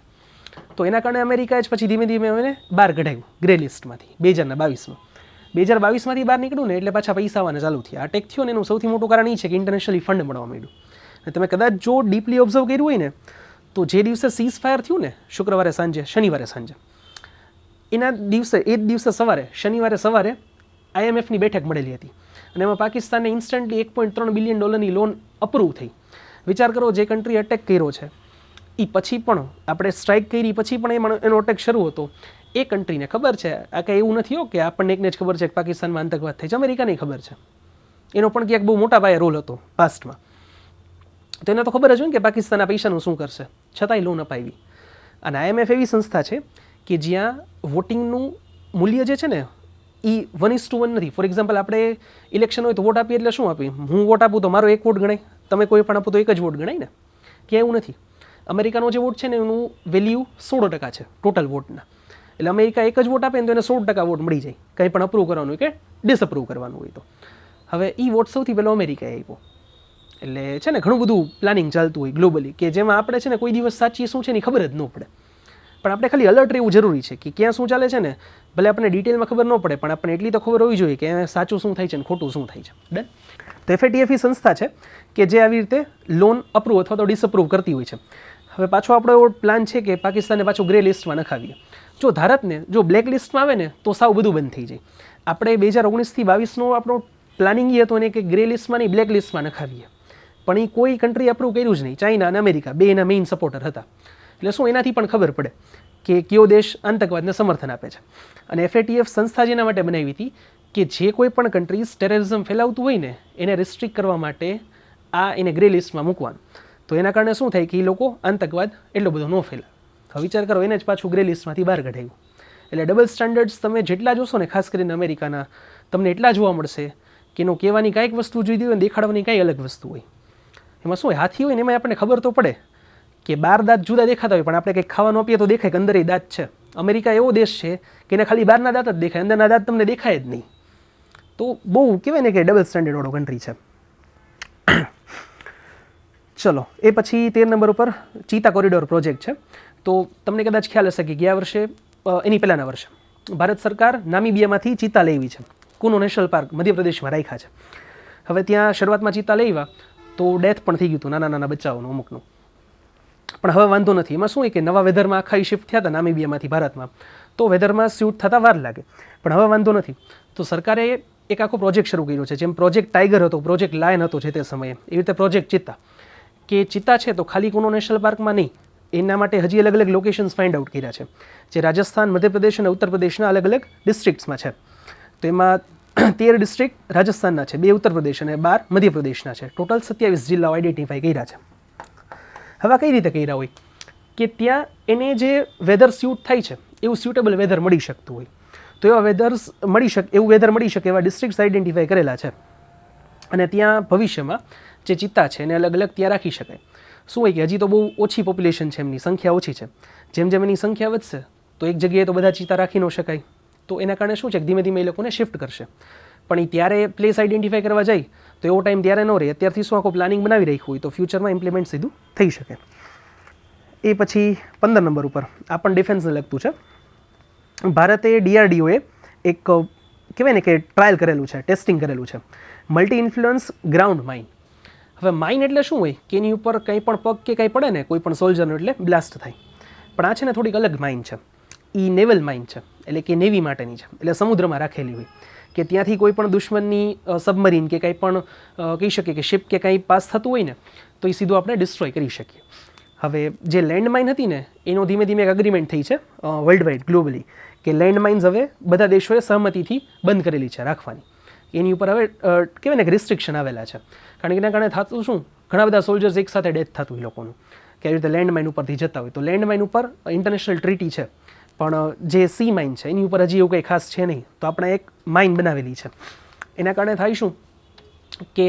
તો એના કારણે અમેરિકાએ જ પછી ધીમે ધીમે એને બહાર કઢાવ્યું ગ્રે લિસ્ટમાંથી 2022માં. 2022માંથી બહાર નીકળ્યું ને એટલે પાછા પૈસા આવવાના ચાલુ થયા. અટેક થયો ને એનું સૌથી મોટું કારણ એ છે કે ઇન્ટરનેશનલી ફંડ મળવા માંડ્યું. અને તમે કદાચ જો ડીપલી ઓબ્ઝર્વ કર્યું હોય ને તો જે દિવસે સીઝ ફાયર થયું ને શનિવારે સાંજે એના દિવસે એ જ દિવસે શનિવારે સવારે IMFની બેઠક મળેલી હતી અને એમાં પાકિસ્તાનને ઇન્સ્ટન્ટલી $1.3 બિલિયન લોન અપ્રૂવ થઈ. વિચાર કરો જે કન્ટ્રી અટેક કર્યો છે એ પછી પણ આપણે સ્ટ્રાઇક કરી પછી પણ એનો અટેક શરૂ હતો. એ કન્ટ્રીને ખબર છે આ કંઈ એવું નથી હો કે આપણને એકને જ ખબર છે કે પાકિસ્તાનમાં આતંકવાદ થાય છે, અમેરિકાને ખબર છે. એનો પણ ક્યાંક બહુ મોટા પાયે રોલ હતો પાસ્ટમાં. તો એને તો ખબર જ હોય ને કે પાકિસ્તાનના પૈસાનું શું કરશે, છતાંય લોન અપાવી. અને IMF એવી સંસ્થા છે કે જ્યાં વોટિંગનું મૂલ્ય જે છે ને એ 1:1 નથી. ફોર એક્ઝામ્પલ આપણે ઇલેક્શન હોય તો વોટ આપીએ એટલે શું આપીએ, હું વોટ આપું તો મારો એક વોટ ગણાય, તમે કોઈ પણ આપો તો એક જ વોટ ગણાય ને. ક્યાં એવું નથી. અમેરિકાનો જે વોટ છે ને એનું વેલ્યુ 16% છે ટોટલ વોટના. એટલે અમેરિકા એક જ વોટ આપે ને તો એને 16% વોટ મળી જાય કંઈ પણ અપ્રૂવ કરવાનું હોય કે ડિસઅપ્રૂવ કરવાનું હોય તો. હવે એ વોટ સૌથી પહેલો અમેરિકાએ આપ્યો. એટલે છે ને ઘણું બધું પ્લાનિંગ ચાલતું હોય ગ્લોબલી કે જેમાં આપણે છે ને કોઈ દિવસ સાચી શું છે એની ખબર જ ન પડે. પણ આપણે ખાલી અલર્ટ રહેવું જરૂરી છે કે ક્યાં શું ચાલે છે ને ભલે આપણને ડિટેલમાં ખબર ન પડે પણ આપણને એટલી તો ખબર હોવી જોઈએ કે સાચું શું થાય છે ને ખોટું શું થાય છે. ડન. તો FATF એ સંસ્થા છે કે જે આવી રીતે લોન અપ્રૂવ અથવા તો ડિસઅપ્રૂવ કરતી હોય છે. હવે પાછો આપણો એવો પ્લાન છે કે પાકિસ્તાનને પાછું ગ્રે લિસ્ટમાં નખાવીએ. જો ભારતને જો બ્લેક લિસ્ટમાં આવે ને તો સાવ બધું બંધ થઈ જાય. આપણે 2019થી 22નો આપણો પ્લાનિંગ એ હતો ને કે ગ્રે લિસ્ટમાં નહીં બ્લેક લિસ્ટમાં નખાવીએ. પણ એ કોઈ કન્ટ્રી અપ્રૂવ કર્યું જ નહીં. ચાઇના અને અમેરિકા બે એના મેઇન સપોર્ટર હતા. એટલે શું એનાથી પણ ખબર પડે કે કયો દેશ આતંકવાદને સમર્થન આપે છે. અને FATF સંસ્થા જેના માટે બનાવી હતી કે જે કોઈ પણ કન્ટ્રીઝ ટેરરિઝમ ફેલાવતું હોય ને એને રિસ્ટ્રિક્ટ કરવા માટે એને ગ્રે લિસ્ટમાં મૂકવાનું. તો એના કારણે શું થાય કે એ લોકો આતંકવાદ એટલો બધો ન ફેલાવે. હવે વિચાર કરો એને જ પાછું ગ્રે લિસ્ટમાંથી બહાર કઢાવ્યું. એટલે ડબલ સ્ટાન્ડર્ડ્સ તમે જેટલા જોશો ને ખાસ કરીને અમેરિકાના તમને એટલા જોવા મળશે કે એનો કહેવાની કાંઈક વસ્તુ જોઈતી હોય ને દેખાડવાની કાંઈ અલગ વસ્તુ હોય. એમાં શું હોય હાથી હોય ને એમાં આપણને ખબર તો પડે કે 12 દાંત જુદા દેખાતા હોય પણ આપણે કંઈક ખાવાનું આપીએ તો દેખાય કે અંદર દાંત છે. અમેરિકા એવો દેશ છે કે એને ખાલી બહારના દાંત જ દેખાય, અંદરના દાંત તમને દેખાય જ નહીં. તો બહુ કહેવાય ને કે ડબલ સ્ટાન્ડર્ડ વાળો કન્ટ્રી છે. ચલો એ પછી 13 નંબર ઉપર ચીતા કોરિડોર પ્રોજેક્ટ છે. તો તમને કદાચ ખ્યાલ હશે કે ગયા વર્ષે એની પહેલાંના વર્ષે ભારત સરકાર નામીબિયામાંથી ચીતા લેવી છે. કુનો નેશનલ પાર્ક મધ્યપ્રદેશમાં રાખ્યા છે. હવે ત્યાં શરૂઆતમાં ચીતા લેવા તો ડેથ પણ થઈ ગયું હતું નાના બચ્ચાઓનું અમુકનું. પણ હવે વાંધો નથી. એમાં શું હોય કે નવા વેધરમાં આખા શિફ્ટ થયા હતા નામીબિયામાંથી ભારતમાં તો વેધરમાં સ્યુટ થતાં વાર લાગે. પણ હવે વાંધો નથી. તો સરકારે એક આખો પ્રોજેક્ટ શરૂ કર્યો છે. જેમ પ્રોજેક્ટ ટાઈગર હતો, પ્રોજેક્ટ લાયન હતો જે તે સમયે, એવી રીતે પ્રોજેક્ટ ચિત્તા. કે ચિત્તા છે તો ખાલી કુનો નેશનલ પાર્કમાં નહીં, એના માટે હજી અલગ અલગ લોકેશન્સ ફાઇન્ડ આઉટ કર્યા છે જે રાજસ્થાન, મધ્યપ્રદેશ અને ઉત્તર પ્રદેશના અલગ અલગ ડિસ્ટ્રિક્ટ્સમાં છે. તો એમાં 13 ડિસ્ટ્રિક્ટ રાજસ્થાનના છે, 2 ઉત્તર પ્રદેશ અને 12 મધ્યપ્રદેશના છે. ટોટલ 27 જિલ્લાઓ આઈડેન્ટિફાઈ કર્યા છે. હવે કઈ રીતે કર્યા હોય કે ત્યાં એને જે વેધર સ્યુટ થાય છે એવું સ્યુટેબલ વેધર મળી શકતું હોય તો એવા વેધર મળી શકે એવા ડિસ્ટ્રિક્ટ્સ આઈડેન્ટિફાઈ કરેલા છે. અને ત્યાં ભવિષ્યમાં જે ચિત્તા છે એને અલગ અલગ ત્યાં રાખી શકાય. શું હોય કે હજી તો બહુ ઓછી પોપ્યુલેશન છે, એમની સંખ્યા ઓછી છે. જેમ જેમ એની સંખ્યા વધશે તો એક જગ્યાએ તો બધા ચિત્તા રાખી ન શકાય. તો એના કારણે શું છે કે ધીમે ધીમે એ લોકોને શિફ્ટ કરશે. પણ એ ત્યારે પ્લેસ આઈડેન્ટિફાઈ કરવા જાય તો એવો ટાઈમ ત્યારે ન રહે. અત્યારથી શું આખો પ્લાનિંગ બનાવી રાખ્યું હોય તો ફ્યુચરમાં ઇમ્પ્લિમેન્ટ સીધું થઈ શકે. એ એ પછી 15 નંબર ઉપર આ પણ ડિફેન્સને લગતું છે. ભારતે DRDOએ એક કહેવાય ને કે ટ્રાયલ કરેલું છે, ટેસ્ટિંગ કરેલું છે, મલ્ટી ઇન્ફ્લુઅન્સ ગ્રાઉન્ડ માઇન. હવે માઇન એટલે શું હોય કે એની ઉપર કંઈ પણ પગ કે કંઈ પડે ને કોઈ પણ સોલ્જરનો એટલે બ્લાસ્ટ થાય. પણ આ છે ને થોડીક અલગ માઇન છે. એ નેવલ માઇન છે, એટલે કે નેવી માટેની છે, એટલે સમુદ્રમાં રાખેલી હોય કે ત્યાંથી કોઈ પણ દુશ્મનની સબમરીન કે કંઈ પણ કહી શકીએ કે શિપ કે કંઈ પાસ થતું હોય ને તો એ સીધું આપણે ડિસ્ટ્રોય કરી શકીએ. હવે જે લેન્ડ માઇન હતી ને એનો ધીમે ધીમે એક અગ્રીમેન્ટ થઈ છે વર્લ્ડ વાઇડ ગ્લોબલી કે લેન્ડ માઇન્સ હવે બધા દેશોએ સહમતિથી બંધ કરેલી છે રાખવાની. એની ઉપર હવે કહેવાય ને કે રિસ્ટ્રિક્શન આવેલા છે, કારણ કે એના કારણે થતું શું ઘણા બધા સોલ્જર્સ એકસાથે ડેથ થતું હોય લોકોનું કે આવી રીતે લેન્ડ માઇન ઉપરથી જતા હોય. તો લેન્ડ માઇન ઉપર ઇન્ટરનેશનલ ટ્રીટી છે, પણ જે સી માઇન છે એની ઉપર હજી એવું કંઈ ખાસ છે નહીં. તો આપણે એક માઇન બનાવેલી છે. એના કારણે થાય શું કે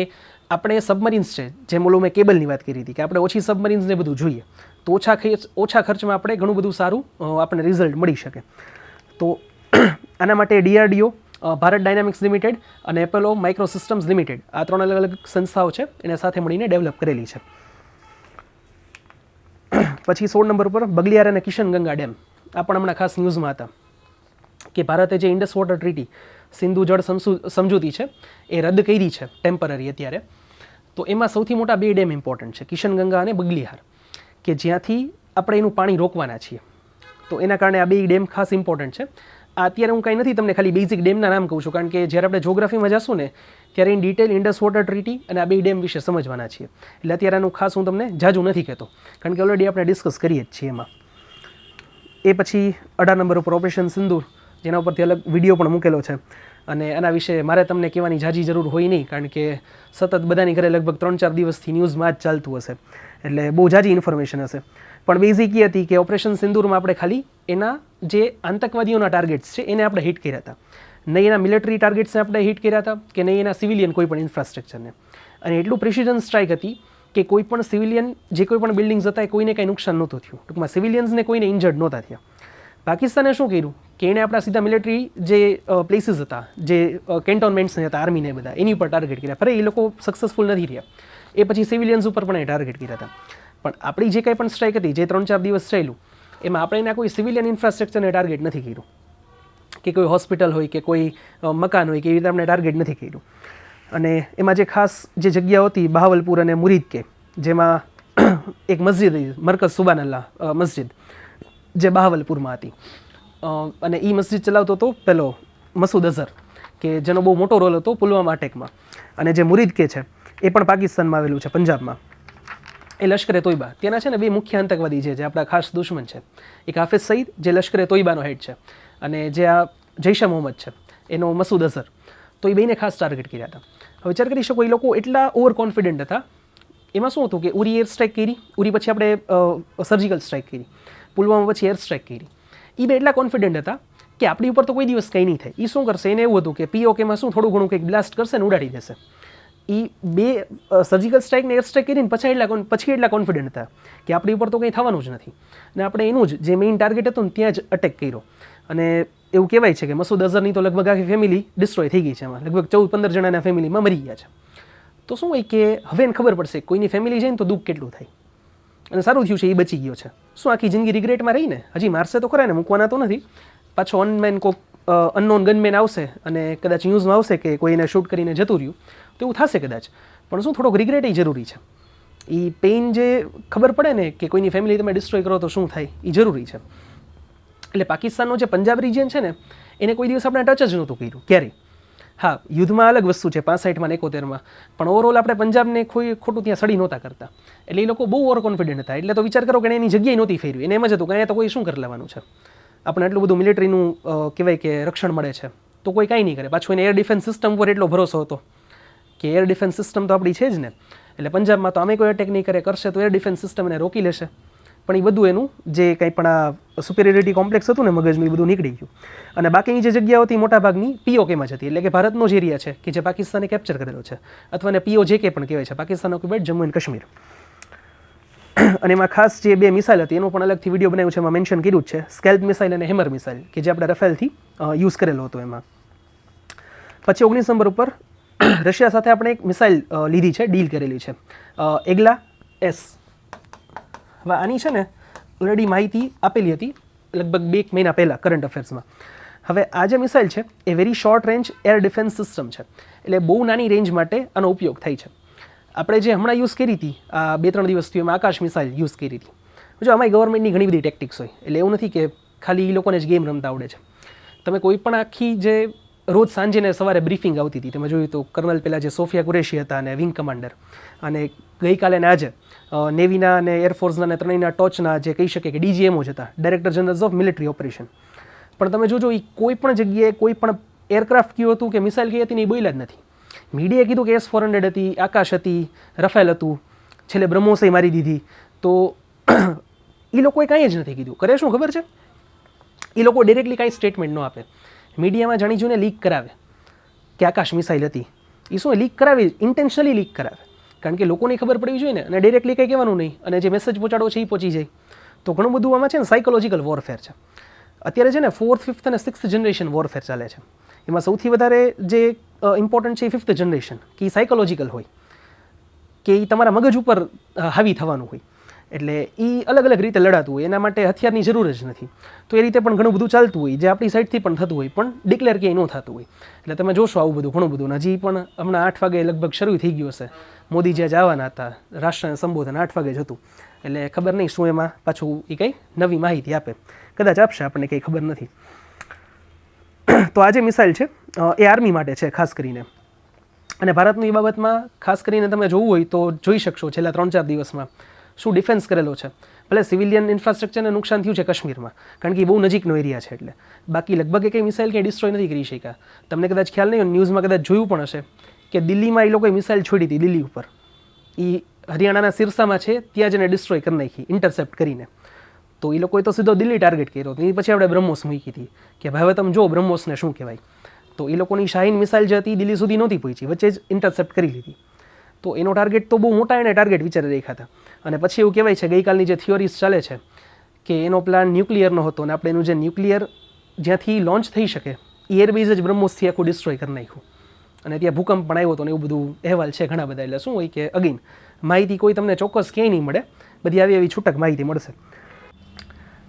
આપણે સબમરીન્સ છે, જેમ ઓલું મેં કેબલની વાત કરી હતી કે આપણે ઓછી સબમરીન્સને બધું જોઈએ તો ઓછા ખર્ચમાં આપણે ઘણું બધું સારું આપણને રિઝલ્ટ મળી શકે. તો આના માટે DRDO, ભારત ડાયનામિક્સ લિમિટેડ અને એપોલો માઇક્રો સિસ્ટમ્સ લિમિટેડ આ 3 અલગ અલગ સંસ્થાઓ છે એને સાથે મળીને ડેવલપ કરેલી છે. પછી 16 નંબર ઉપર બગલિયાર અને કિશનગંગા ડેમ આ પણ હમણાં ખાસ ન્યૂઝમાં હતા કે ભારતે જે ઇન્ડસ વોટર ટ્રીટી સિંધુ જળ સમજૂતી છે એ રદ કરી છે ટેમ્પરરી અત્યારે. તો એમાં સૌથી મોટા 2 ડેમ ઇમ્પોર્ટન્ટ છે, કિશનગંગા અને બગલિયાર, કે જ્યાંથી આપણે એનું પાણી રોકવાના છીએ. તો એના કારણે આ 2 ડેમ ખાસ ઇમ્પોર્ટન્ટ છે. આ અત્યારે હું કાંઈ નથી તમને ખાલી બેઝિક ડેમના નામ કહું છું, કારણ કે જ્યારે આપણે જોગ્રાફીમાં જશું ને ત્યારે in detail Indus water treaty અને આ 2 ડેમ વિશે સમજવાના છીએ. એટલે અત્યારે આનું ખાસ હું તમને જાજુ નથી કહેતો, કારણ કે ઓલરેડી આપણે ડિસ્કસ કરીએ જ છીએ એમાં. એ પછી 18 નંબર ઉપર ઓપરેશન સિંદૂર, જેના ઉપરથી અલગ વિડીયો પણ મૂકેલો છે અને આના વિશે મારે તમને કહેવાની જાજી જરૂર હોય નહીં, કારણ કે સતત બધાની ઘરે લગભગ 3-4 દિવસથી ન્યૂઝમાં જ ચાલતું હશે, એટલે બહુ જાજી ઇન્ફોર્મેશન હશે. પણ બેઝિક એ હતી કે ઓપરેશન સિંદૂરમાં આપણે ખાલી એના જે આતંકવાદીઓના ટાર્ગેટ્સ છે એને આપણે હિટ કર્યા હતા, નહીં એના મિલિટરી ટાર્ગેટ્સને આપણે હિટ કર્યા હતા કે નહીં એના સિવિલિયન કોઈ પણ ઇન્ફ્રાસ્ટ્રક્ચરને. અને એટલું પ્રિસિઝન સ્ટ્રાઇક હતી કે કોઈ પણ સિવિલિયન જે કોઈ પણ બિલ્ડિંગ્સ હતા એ કોઈને કંઈ નુકસાન નહોતું થયું, ટૂંકમાં સિવિલિયન્સને કોઈને ઇન્જર્ડ નહોતા થયા. પાકિસ્તાને શું કર્યું કે એણે આપણા સીધા મિલિટરી જે પ્લેસીસ હતા, જે કેન્ટોનમેન્ટ્સ હતા આર્મીને બધા, એની ઉપર ટાર્ગેટ કર્યા. ફરે એ લોકો સક્સેસફુલ નથી રહ્યા. એ પછી સિવિલિયન્સ ઉપર પણ એ ટાર્ગેટ કર્યા હતા. પણ આપણી જે કંઈ પણ સ્ટ્રાઇક હતી, જે 3-4 દિવસ ચાલ્યું, એમાં આપણે એના કોઈ સિવિલિયન ઇન્ફ્રાસ્ટ્રક્ચરને ટાર્ગેટ નથી કર્યું, કે કોઈ હોસ્પિટલ હોય કે કોઈ મકાન હોય કે એવી રીતે આપણે ટાર્ગેટ નથી કર્યું. અને એમાં જે ખાસ જે જગ્યાઓ હતી બહાવલપુર અને મુરીદ કે, જેમાં એક મસ્જિદ હતી મરકઝ સુબાનલ્લાહ મસ્જિદ, જે બહાવલપુરમાં હતી, અને એ મસ્જિદ ચલાવતો હતો પેલો મસૂદ અઝહર, કે જેનો બહુ મોટો રોલ હતો પુલવામા અટેકમાં. અને જે મુરીદ કે છે એ પણ પાકિસ્તાનમાં આવેલું છે, પંજાબમાં. એ લશ્કરે તોયબા, ત્યાંના છે ને 2 મુખ્ય આતંકવાદી છે જે આપણા ખાસ દુશ્મન છે. એક હાફિઝ સઈદ, જે લશ્કરે તોયબાનો હેડ છે, અને જે આ જૈશે મોહમ્મદ છે એનો મસૂદ અઝહર. તો એ બેને ખાસ ટાર્ગેટ કર્યા હતા. હવે વિચાર કરી શકો એ લોકો એટલા ઓવર કોન્ફિડન્ટ હતા. એમાં શું હતું કે ઉરી એર સ્ટ્રાઇક કરી, ઉરી પછી આપણે સર્જિકલ સ્ટ્રાઇક કરી, પુલવામા પછી એર સ્ટ્રાઇક કરી. એ બે એટલા કોન્ફિડન્ટ હતા કે આપણી ઉપર તો કોઈ દિવસ કંઈ નહીં થાય. એ શું કરશે, એને એવું હતું કે POKમાં શું થોડું ઘણું કંઈક બ્લાસ્ટ કરશે ને ઉડાડી દેશે. એ 2 સર્જિકલ સ્ટ્રાઇક ને એર સ્ટ્રાઇક કરીને પછી એટલા કોન્ફિડન્ટ હતા કે આપણી ઉપર તો કંઈ થવાનું જ નથી. અને આપણે એનું જ જે મેઇન ટાર્ગેટ હતું ને ત્યાં જ અટેક કર્યો. અને એવું કહેવાય છે કે મસૂદ અઝહરની તો લગભગ આખી ફેમિલી ડિસ્ટ્રોય થઈ ગઈ છે. એમાં લગભગ 14-15 જણાના ફેમિલીમાં મરી ગયા છે. તો શું હોય કે હવે એને ખબર પડશે કોઈની ફેમિલી જાય ને તો દુઃખ કેટલું થાય. અને સારું થયું છે એ બચી ગયો છે. શું આખી જિંદગી રિગ્રેટમાં રહીને, હજી મારશે તો ખરા ને, મૂકવાના તો નથી. પાછો કોઈક અનનોન ગનમેન આવશે અને કદાચ ન્યૂઝમાં આવશે કે કોઈ એને શૂટ કરીને જતું રહ્યું, તો એવું થશે કદાચ. પણ શું થોડોક રિગ્રેટ એ જરૂરી છે. એ પેઇન જે ખબર પડે ને કે કોઈની ફેમિલી તમે ડિસ્ટ્રોય કરો તો શું થાય, એ જરૂરી છે. એટલે પાકિસ્તાનનો જે પંજાબ રિજિયન છે ને એને કોઈ દિવસ આપણે ટચ જ નહોતું કર્યું ક્યારેય. હા, યુદ્ધમાં અલગ વસ્તુ છે 65માં ને 71માં, પણ ઓવરઓલ આપણે પંજાબને કોઈ ખોટું ત્યાં સડી નહોતા કરતા. એટલે એ લોકો બહુ ઓવર કોન્ફિડન્ટ હતા. એટલે તો વિચાર કરો કે એની જગ્યાએ નહોતી ફેરવી. એને એમ જ હતું કે અહીંયા તો કોઈ શું કરી લેવાનું છે, આપણે એટલું બધું મિલિટરીનું કહેવાય કે રક્ષણ મળે છે તો કોઈ કાંઈ નહીં કરે. પાછું એને એર ડિફેન્સ સિસ્ટમ ઉપર એટલો ભરોસો હતો કે એર ડિફેન્સ સિસ્ટમ તો આપણી છે જ ને, એટલે પંજાબમાં તો અમે કોઈ અટેક નહીં કરે, કરશે તો એર ડિફેન્સ સિસ્ટમ એને રોકી લેશે. પણ એ બધું એનું જે કંઈ પણ આ સુપિરિયરિટી કોમ્પ્લેક્સ હતું ને મગજનું, એ બધું નીકળી ગયું. અને બાકીની જે જગ્યાઓ હતી મોટાભાગની POKમાં જ હતી, એટલે કે ભારતનો જ એરિયા છે કે જે પાકિસ્તાને કેપ્ચર કરેલો છે, અથવા એને POJK પણ કહેવાય છે, પાકિસ્તાન ઓક્યુપાઇડ જમ્મુ એન્ડ કાશ્મીર. અને એમાં ખાસ જે 2 મિસાઇલ હતી એનો પણ અલગથી વિડીયો બનાવ્યો છે, એમાં મેન્શન કર્યું જ છે, સ્કેલ્પ મિસાઇલ અને હેમર મિસાઇલ, કે જે આપણે રફેલથી યુઝ કરેલો હતો એમાં. પછી 19 નંબર ઉપર રશિયા સાથે આપણે એક મિસાઇલ લીધી છે, ડીલ કરેલી છે, એગ્લા S. હવે આની છે ને ઓલરેડી માહિતી આપેલી હતી લગભગ 2 મહિના પહેલાં કરંટ અફેર્સમાં. હવે આ જે મિસાઇલ છે એ very short range air defence system છે, એટલે બહુ નાની રેન્જ માટે આનો ઉપયોગ થાય છે. આપણે જે હમણાં યુઝ કરી હતી આ 2-3 દિવસથી એમાં આકાશ મિસાઇલ યુઝ કરી હતી. જો આમાં ગવર્મેન્ટની ઘણી બધી ટેક્ટિક્સ હોય, એટલે એવું નથી કે ખાલી એ લોકોને જ ગેમ રમતા આવડે છે. તમે કોઈ પણ આખી જે રોજ સાંજે ને સવારે બ્રીફિંગ આવતી હતી, તમે જોયું તો કર્નલ પહેલાં જે સોફિયા કુરેશી હતા અને વિંગ કમાન્ડર, અને ગઈકાલે ને આજે નેવીના અને એરફોર્સના અને ત્રણેયના ટોચના જે કહી શકે કે ડીજીએમઓ જ હતા, ડાયરેક્ટર જનરલ્સ ઓફ મિલિટરી ઓપરેશન. પણ તમે જોજો એ કોઈ પણ જગ્યાએ કોઈ પણ એરક્રાફ્ટ કયું હતું કે મિસાઇલ કઈ હતી ને એ બોલ્યા જ નથી. મીડિયાએ કીધું કે S-400 હતી, આકાશ હતી, રફેલ હતું, છેલ્લે બ્રહ્મોસે મારી દીધી. તો એ લોકોએ કાંઈ જ નથી કીધું. કરે શું ખબર છે? એ લોકો ડિરેક્ટલી કાંઈ સ્ટેટમેન્ટ ન આપે, મીડિયામાં જાણી જોઈને લીક કરાવે કે આકાશ મિસાઇલ હતી. એ શું લીક કરાવે? ઇન્ટેન્શનલી લીક કરાવે, કારણ કે લોકોને ખબર પડવી જોઈએ ને, અને ડિરેક્ટલી કંઈ કહેવાનું નહીં, અને જે મેસેજ પહોંચાડવો છે એ પહોંચી જાય. તો ઘણું બધું આમાં છે ને સાયકોલોજીકલ વોરફેર છે. અત્યારે છે ને 4th, 5th અને 6th જનરેશન વોરફેર ચાલે છે. એમાં સૌથી વધારે જે ઇમ્પોર્ટન્ટ છે એ 5th જનરેશન, કે એ સાયકોલોજીકલ હોય, કે એ તમારા મગજ ઉપર હાવી થવાનું હોય. એટલે એ અલગ અલગ રીતે લડાતું હોય, એના માટે હથિયારની જરૂર જ નથી. તો એ રીતે પણ ઘણું બધું ચાલતું હોય, જે આપણી સાઈડથી પણ થતું હોય, પણ ડિક્લેર ક્યાંય ન થતું હોય. એટલે તમે જોશો આવું બધું ઘણું બધું. હજી પણ હમણાં 8 વાગે લગભગ શરૂ થઈ ગયું હશે. મોદી જે જવાના હતા રાષ્ટ્રને સંબોધન 8 વાગે જ હતું, એટલે ખબર નહીં શું એમાં પાછું એ કંઈ નવી માહિતી આપે. કદાચ આપશે, આપણને કંઈ ખબર નથી. તો આ જે મિસાઇલ છે એ આર્મી માટે છે ખાસ કરીને, અને ભારતની બાબતમાં ખાસ કરીને તમે જોવું હોય તો જોઈ શકશો છેલ્લા 3-4 દિવસમાં શું ડિફેન્સ કરેલો છે. ભલે સિવિલિયન ઇન્ફ્રાસ્ટ્રક્ચરને નુકસાન થયું છે કાશ્મીરમાં, કારણ કે એ બહુ નજીકનો એરિયા છે, એટલે બાકી લગભગ એ કંઈ મિસાઇલ કંઈ ડિસ્ટ્રોય નથી કરી શક્યા. તમને કદાચ ખ્યાલ નહીં હોય, ન્યૂઝમાં કદાચ જોયું પણ હશે કે દિલ્હીમાં એ લોકોએ મિસાઇલ છોડી હતી દિલ્હી ઉપર. એ હરિયાણાના સિરસામાં છે, ત્યાં જઈને ડિસ્ટ્રોય કરી નાખી ઇન્ટરસેપ્ટ કરીને. તો એ લોકોએ તો સીધો દિલ્હી ટાર્ગેટ કર્યો. તો એ પછી આપણે બ્રહ્મોસ મૂકી હતી કે ભાઈ હવે તમે જો બ્રહ્મોસને શું કહેવાય. તો એ લોકોની શાહીન મિસાઇલ જે હતી દિલ્હી સુધી નહોતી પહોંચી, વચ્ચે જ ઇન્ટરસેપ્ટ કરી લીધી. તો એનો ટાર્ગેટ તો બહુ મોટા એને ટાર્ગેટ વિચારે દેખાતા. અને પછી એવું કહેવાય છે ગઈકાલની જે થિયોરીઝ ચાલે છે કે એનો પ્લાન ન્યુક્લિયરનો હતો, અને આપણે એનું જે ન્યુક્લિયર જ્યાંથી લોન્ચ થઈ શકે એ એરબેઝ જ બ્રહ્મોસથી આખું ડિસ્ટ્રોય કરી નાખ્યું. અને ત્યાં ભૂકંપ પણ આવ્યો હતો ને એવું બધું અહેવાલ છે ઘણા બધા. એટલે શું હોય કે અગેન માહિતી કોઈ તમને ચોક્કસ ક્યાંય નહીં મળે, બધી આવી છૂટક માહિતી મળશે.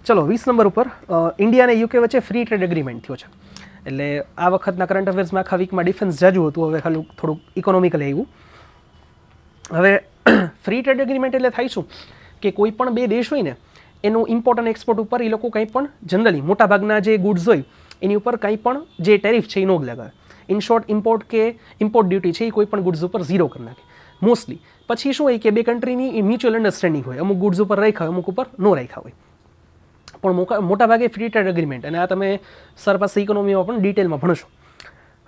ચલો 20 નંબર ઉપર ઇન્ડિયા અને યુકે વચ્ચે ફ્રી ટ્રેડ એગ્રીમેન્ટ થયો છે. એટલે આ વખતના કરંટ અફેર્સમાં આખા વીકમાં ડિફેન્સ જાજુ હતું, હવે ખાલી થોડુંક ઇકોનોમિકલ આવ્યું. હવે ફ્રી ટ્રેડ એગ્રીમેન્ટ એટલે થાય શું કે કોઈ પણ બે દેશ હોય ને એનું ઇમ્પોર્ટ અને એક્સપોર્ટ ઉપર એ લોકો કંઈ પણ જનરલી મોટાભાગના જે ગુડ્સ હોય એની ઉપર કંઈ પણ જે ટેરિફ છે એ ન લગાવે. ઇન શોર્ટ ઇમ્પોર્ટ કે ઇમ્પોર્ટ ડ્યુટી છે એ કોઈ પણ ગુડ્સ ઉપર 0 કરી નાખે મોસ્ટલી. પછી શું હોય કે બે કન્ટ્રીની મ્યુચ્યુઅલ અન્ડરસ્ટેન્ડિંગ હોય, અમુક ગુડ્સ ઉપર રાખ્યા હોય, અમુક ઉપર ન રાખ્યા હોય. પણ મોટાભાગે ફ્રી ટ્રેડ એગ્રીમેન્ટ, અને આ તમે સર પાસે ઇકોનોમીમાં પણ ડિટેલમાં ભણશો.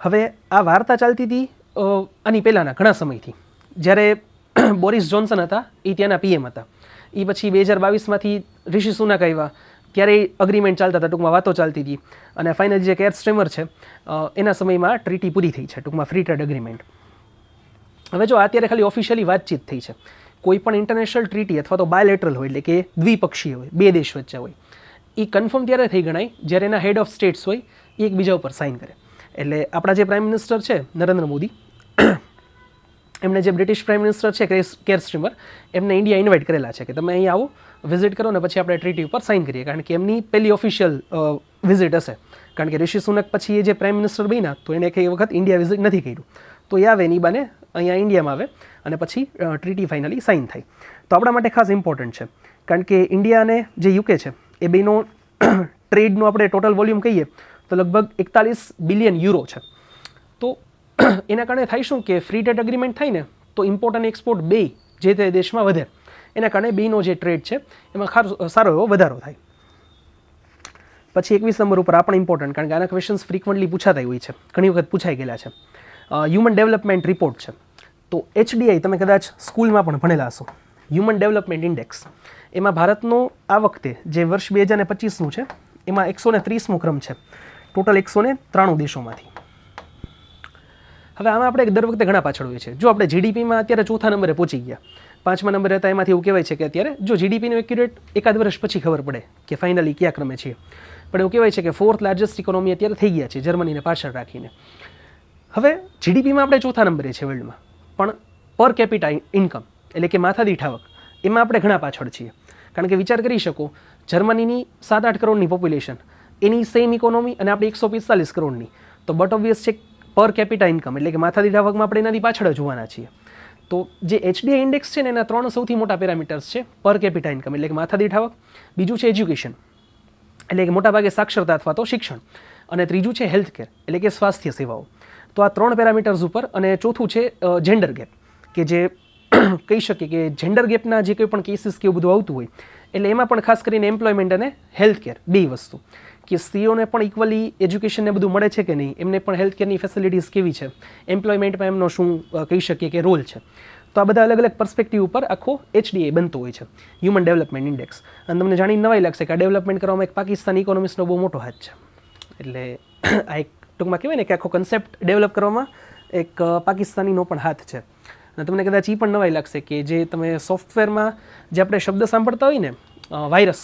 હવે આ વાર્તા ચાલતી હતી આની પહેલાંના ઘણા સમયથી, જ્યારે બોરિસ જોન્સન હતા એ ત્યાંના PM હતા. એ પછી 2022માંથી ઋષિ સુનાક આવ્યા, ત્યારે અગ્રીમેન્ટ ચાલતા હતા, ટૂંકમાં વાતો ચાલતી હતી. અને ફાઇનલી જે કેર સ્ટ્રીમર છે એના સમયમાં ટ્રીટી પૂરી થઈ છે, ટૂંકમાં ફ્રી ટ્રેડ એગ્રીમેન્ટ. હવે જો અત્યારે ખાલી ઓફિશિયલી વાતચીત થઈ છે. કોઈ પણ ઇન્ટરનેશનલ ટ્રીટી અથવા તો બાયલેટરલ હોય, એટલે કે દ્વિપક્ષીય હોય, બે દેશ વચ્ચે હોય, એ કન્ફર્મ ત્યારે થઈ ગણાય જ્યારે એના હેડ ઓફ સ્ટેટ્સ હોય એ એકબીજા ઉપર સાઇન કરે. એટલે આપણા જે પ્રાઇમ મિનિસ્ટર છે નરેન્દ્ર મોદી, એમને જે બ્રિટિશ પ્રાઇમ મિનિસ્ટર છે કેર સ્ટ્રીમર, એમને ઇન્ડિયા ઇન્વાઇટ કરેલા છે કે તમે અહીં આવો, વિઝિટ કરો ને પછી આપણે ટ્રીટી ઉપર સાઇન કરીએ, કારણ કે એમની પહેલી ઓફિશિયલ વિઝિટ હશે. કારણ કે ઋષિ સુનક પછી એ જે પ્રાઇમ મિનિસ્ટર બન્યા તો એને કઈ વખત ઇન્ડિયા વિઝિટ નથી કર્યું. તો એ આવે એની બાને અહીંયા ઇન્ડિયામાં આવે અને પછી ટ્રીટી ફાઇનલી સાઇન થાય. તો આપણા માટે ખાસ ઇમ્પોર્ટન્ટ છે, કારણ કે ઇન્ડિયા અને જે યુકે છે એ બેનો ટ્રેડનું આપણે ટોટલ વોલ્યુમ કહીએ તો લગભગ 41 બિલિયન યુરો છે. તો એના કારણે થાય શું કે ફ્રી ટ્રેડ એગ્રીમેન્ટ થાય ને તો ઇમ્પોર્ટ અને એક્સપોર્ટ બે જે તે દેશમાં વધે. એના કારણે બેનો જે ટ્રેડ છે એમાં સારો એવો વધારો થાય. પછી 21 નંબર ઉપર આ પણ ઇમ્પોર્ટન્ટ, કારણ કે આના ક્વેશ્ચન્સ ફ્રિકવન્ટલી પૂછાતા હોય છે, ઘણી વખત પૂછાઈ ગયેલા છે. હ્યુમન ડેવલપમેન્ટ રિપોર્ટ છે. તો HDI તમે કદાચ સ્કૂલમાં પણ ભણેલા હશો, હ્યુમન ડેવલપમેન્ટ ઇન્ડેક્સ. એમાં ભારતનો આ વખતે જે વર્ષ 2025નું છે એમાં 130મો ક્રમ છે ટોટલ 193 દેશોમાંથી. હવે આમાં આપણે દર વખતે ઘણા પાછળ હોઈએ છીએ. જો આપણે જીડીપીમાં અત્યારે ચોથા નંબરે પહોંચી ગયા, 5મા નંબરે હતા, એમાંથી એવું કહેવાય છે કે અત્યારે જો જીડીપીનું એક્યુરેટ એકાદ વર્ષ પછી ખબર પડે કે ફાઇનલી કયા ક્રમે છીએ, પણ એવું કહેવાય છે કે 4th લાર્જેસ્ટ ઇકોનોમી અત્યારે થઈ ગયા છે જર્મનીને પાછળ રાખીને. હવે જીડીપીમાં આપણે ચોથા નંબરે છે વર્લ્ડમાં, પણ પર કેપિટા ઇન્કમ એટલે કે માથાદીઠ આવક એમાં આપણે ઘણા પાછળ છીએ. કારણ કે વિચાર કરી શકો જર્મનીની 7-8 કરોડની પોપ્યુલેશન, એની સેમ ઇકોનોમી અને આપણે 145 કરોડની, તો બટ ઓબ્વિયસ છે પર કેપિટા ઇન્કમ એટલે કે માથાદીઠ આવકમાં આપણે એનાથી પાછળ જોવાના છીએ. તો જે HDI ઇન્ડેક્સ છે ને એના 3 સૌથી મોટા પેરામીટર્સ છે. પર કેપિટા ઇન્કમ એટલે કે માથાદીઠ આવક, બીજું છે એજ્યુકેશન એટલે કે મોટાભાગે સાક્ષરતા અથવા તો શિક્ષણ, અને ત્રીજું છે હેલ્થકેર એટલે કે સ્વાસ્થ્ય સેવાઓ. તો આ 3 પેરામીટર્સ ઉપર, અને ચોથું છે જેન્ડર ગેપ, કે જે કહી શકીએ કે જેન્ડર ગેપના જે કંઈ પણ કેસીસ કે એવું બધું આવતું હોય, એટલે એમાં પણ ખાસ કરીને એમ્પ્લોયમેન્ટ અને હેલ્થકેર બે વસ્તુ, કે સ્ત્રીઓને પણ ઇક્વલી એજ્યુકેશનને બધું મળે છે કે નહીં, એમને પણ હેલ્થકેરની ફેસિલિટીઝ કેવી છે, એમ્પ્લોયમેન્ટમાં એમનો શું કહી શકીએ કે રોલ છે. તો આ બધા અલગ અલગ પર્સ્પેક્ટિવ ઉપર આખો HDI બનતો હોય છે, હ્યુમન ડેવલપમેન્ટ ઇન્ડેક્સ. અને તમને જાણીને નવાઈ લાગશે કે આ ડેવલપમેન્ટ કરવામાં એક પાકિસ્તાની ઇકોનોમિસ્ટનો બહુ મોટો હાથ છે. એટલે આ એક ટૂંકમાં કહેવાય ને કે આખો કન્સેપ્ટ ડેવલપ કરવામાં એક પાકિસ્તાનીનો પણ હાથ છે. અને તમને કદાચ એ પણ નવાઈ લાગશે કે જે તમે સોફ્ટવેરમાં જે આપણે શબ્દ સાંભળતા હોય ને, વાયરસ,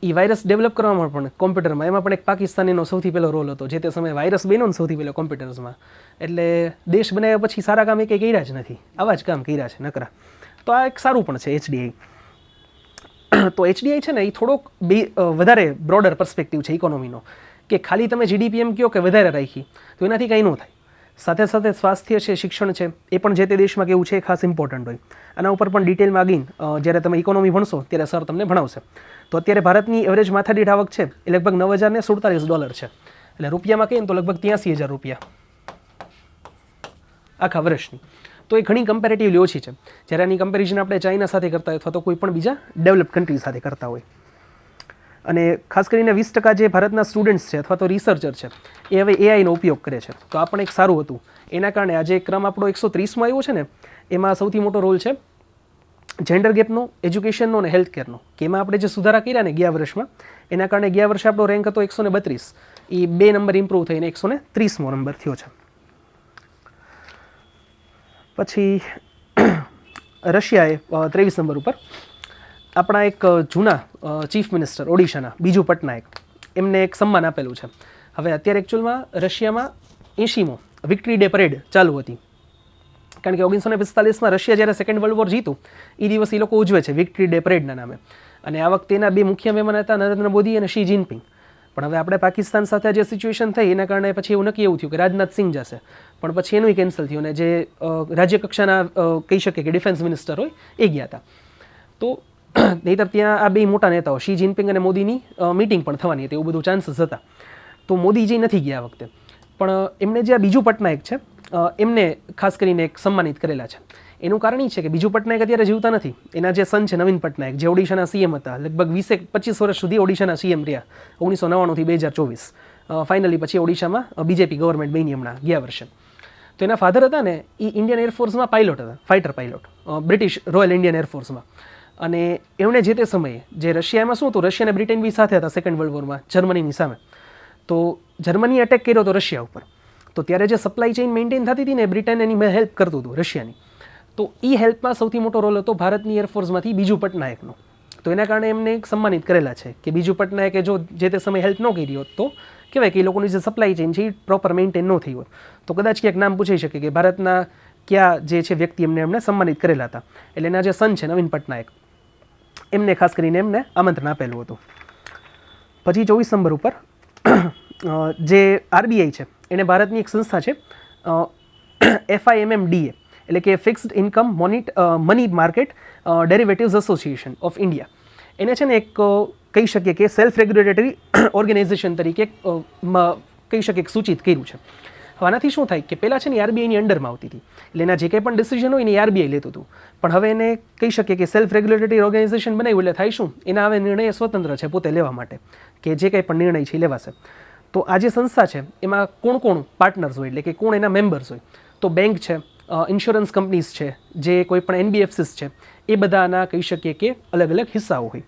એ વાયરસ ડેવલપ કરવામાં પણ કોમ્પ્યુટરમાં એમાં પણ એક પાકિસ્તાનીનો સૌથી પહેલો રોલ હતો. જે તે સમયે વાયરસ બન્યો ને સૌથી પહેલો કોમ્પ્યુટર્સમાં. એટલે દેશ બનાવ્યા પછી સારા કામ એ કંઈ કર્યા જ નથી, આવા જ કામ કર્યા છે નકરા. તો આ એક સારું પણ છે HDI. તો HDI છે ને એ થોડોક વધારે બ્રોડર પર્સ્પેક્ટિવ છે ઇકોનોમીનો, કે ખાલી તમે GDP એમ કહો કે વધારે રાખી તો એનાથી કંઈ ન થાય. સાથે સાથે સ્વાસ્થ્ય છે, શિક્ષણ છે, એ પણ જે તે દેશમાં કેવું છે એ ખાસ ઇમ્પોર્ટન્ટ હોય. આના ઉપર પણ ડિટેલમાં આગીન જ્યારે તમે ઇકોનોમી ભણશો ત્યારે સર તમને ભણાવશે. તો અત્યારે ભારતની એવરેજ માથાદીઠ આવક છે એ લગભગ $9,047 છે. એટલે રૂપિયામાં કહીએ ને તો લગભગ 83,000 રૂપિયા આખા વર્ષની. તો એ ઘણી કમ્પેરેટિવલી ઓછી છે. જ્યારે આની કમ્પેરિઝન આપણે ચાઇના સાથે કરતા હોય અથવા તો કોઈ પણ બીજા ડેવલપ કન્ટ્રી સાથે કરતા હોય. અને ખાસ કરીને 20% જે ભારતના સ્ટુડન્ટ્સ છે અથવા તો રિસર્ચર છે એ હવે AIનો ઉપયોગ કરે છે. તો આ પણ એક સારું હતું. એના કારણે આજે ક્રમ આપણો 130માં આવ્યો છે ને, એમાં સૌથી મોટો રોલ છે જેન્ડર ગેપનો, એજ્યુકેશનનો અને હેલ્થકેરનો. કે એમાં આપણે જે સુધારા કર્યા ને ગયા વર્ષમાં, એના કારણે ગયા વર્ષે આપણો રેન્ક હતો 132, એ 2 નંબર ઇમ્પ્રૂવ થઈને 130મો નંબર થયો છે. પછી રશિયાએ 23 નંબર ઉપર આપણા એક જૂના ચીફ મિનિસ્ટર ઓડિશાના બીજુ પટનાયક, એમને એક સન્માન આપેલું છે. હવે અત્યારે એકચ્યુઅલમાં રશિયામાં 80મો વિક્ટરી ડે પરેડ ચાલુ હતી. કારણ કે 1945માં રશિયા જ્યારે સેકન્ડ વર્લ્ડ વોર જીતું એ દિવસ એ લોકો ઉજવે છે વિક્ટરી ડે પરેડના નામે. અને આ વખતે એના 2 મુખ્ય મહેમાન હતા નરેન્દ્ર મોદી અને શી જિનપિંગ. પણ હવે આપણે પાકિસ્તાન સાથે જે સિચ્યુએશન થઈ એના કારણે પછી એવું નક્કી એવું થયું કે રાજનાથ સિંહ જશે, પણ પછી એનું કેન્સલ થયું અને જે રાજ્ય કક્ષાના કહી શકીએ કે ડિફેન્સ મિનિસ્ટર હોય એ ગયા હતા. તો નહીંતર ત્યાં આ 2 મોટા નેતાઓ શી જિનપિંગ અને મોદીની મીટિંગ પણ થવાની હતી, એવું બધું ચાન્સીસ હતા. તો મોદીજી નથી ગયા આ વખતે, પણ એમને જે આ બીજુ પટનાયક છે એમને ખાસ કરીને એક સન્માનિત કરેલા છે. એનું કારણ એ છે કે બીજુ પટનાયક અત્યારે જીવતા નથી. એના જે સન છે નવીન પટનાયક, જે ઓડિશાના CM હતા, લગભગ 20-25 વર્ષ સુધી ઓડિશાના CM રહ્યા, 1999 થી 2024. ફાઇનલી પછી ઓડિશામાં BJP ગવર્મેન્ટ બની હમણાં ગયા વર્ષે. તો એના ફાધર હતા ને એ ઇન્ડિયન એરફોર્સમાં પાયલોટ હતા, fighter pilot, British Royal Indian એરફોર્સમાં. અને એમણે જે તે સમયે જે રશિયામાં શું હતું, રશિયા અને બ્રિટન બી સાથે હતા સેકન્ડ વર્લ્ડ વોરમાં જર્મનીની સામે. તો જર્મનીએ અટેક કર્યો હતો રશિયા ઉપર. તો ત્યારે જે સપ્લાય ચેઇન મેન્ટેન થતી હતી ને, બ્રિટન એની હેલ્પ કરતું હતું રશિયાની. તો એ હેલ્પમાં સૌથી મોટો રોલ હતો ભારતની એરફોર્સમાંથી બીજુ પટનાયકનો. તો એના કારણે એમને એક સન્માનિત કરેલા છે કે બીજુ પટનાયકે જો જે તે સમયે હેલ્પ ન કરી હોત તો કહેવાય કે એ લોકોની જે સપ્લાય ચેઇન છે એ પ્રોપર મેન્ટેન ન થઈ હોત. તો કદાચ ક્યાંક નામ પૂછાઈ શકે કે ભારતના કયા જે છે વ્યક્તિ એમને સન્માનિત કરેલા હતા. એટલે એના જે સન છે નવીન પટનાયક, એમને ખાસ કરીને એમને આમંત્રણ આપેલું હતું. પછી 24 નંબર ઉપર જે RBI છે એને ભારતની એક સંસ્થા છે FIMMDA એટલે કે fixed income money market derivatives association of India. એને છે ને એક કહી શકીએ કે સેલ્ફ રેગ્યુલેટરી ઓર્ગેનાઇઝેશન તરીકે કહી શકીએ સૂચિત કર્યું છે. હવે આનાથી શું થાય કે પહેલાં છે ને RBIની અંડરમાં આવતી હતી, એટલે એના જે કંઈ પણ ડિસિઝન હોય ને એ RBI લેતું હતું. પણ હવે એને કહી શકીએ કે સેલ્ફ રેગ્યુલેટરી ઓર્ગેનાઇઝેશન બનાવ્યું એટલે થાય શું, એના હવે નિર્ણય સ્વતંત્ર છે પોતે લેવા માટે, કે જે કંઈ પણ નિર્ણય છે એ લેવાશે. તો આ જે સંસ્થા છે એમાં કોણ કોણ પાર્ટનર્સ હોય એટલે કે કોણ એના મેમ્બર્સ હોય, તો બેંક છે, ઇન્સ્યોરન્સ કંપનીઝ છે, જે કોઈ પણ NBFCs છે, એ બધાના કહી શકીએ કે અલગ અલગ હિસ્સાઓ હોય.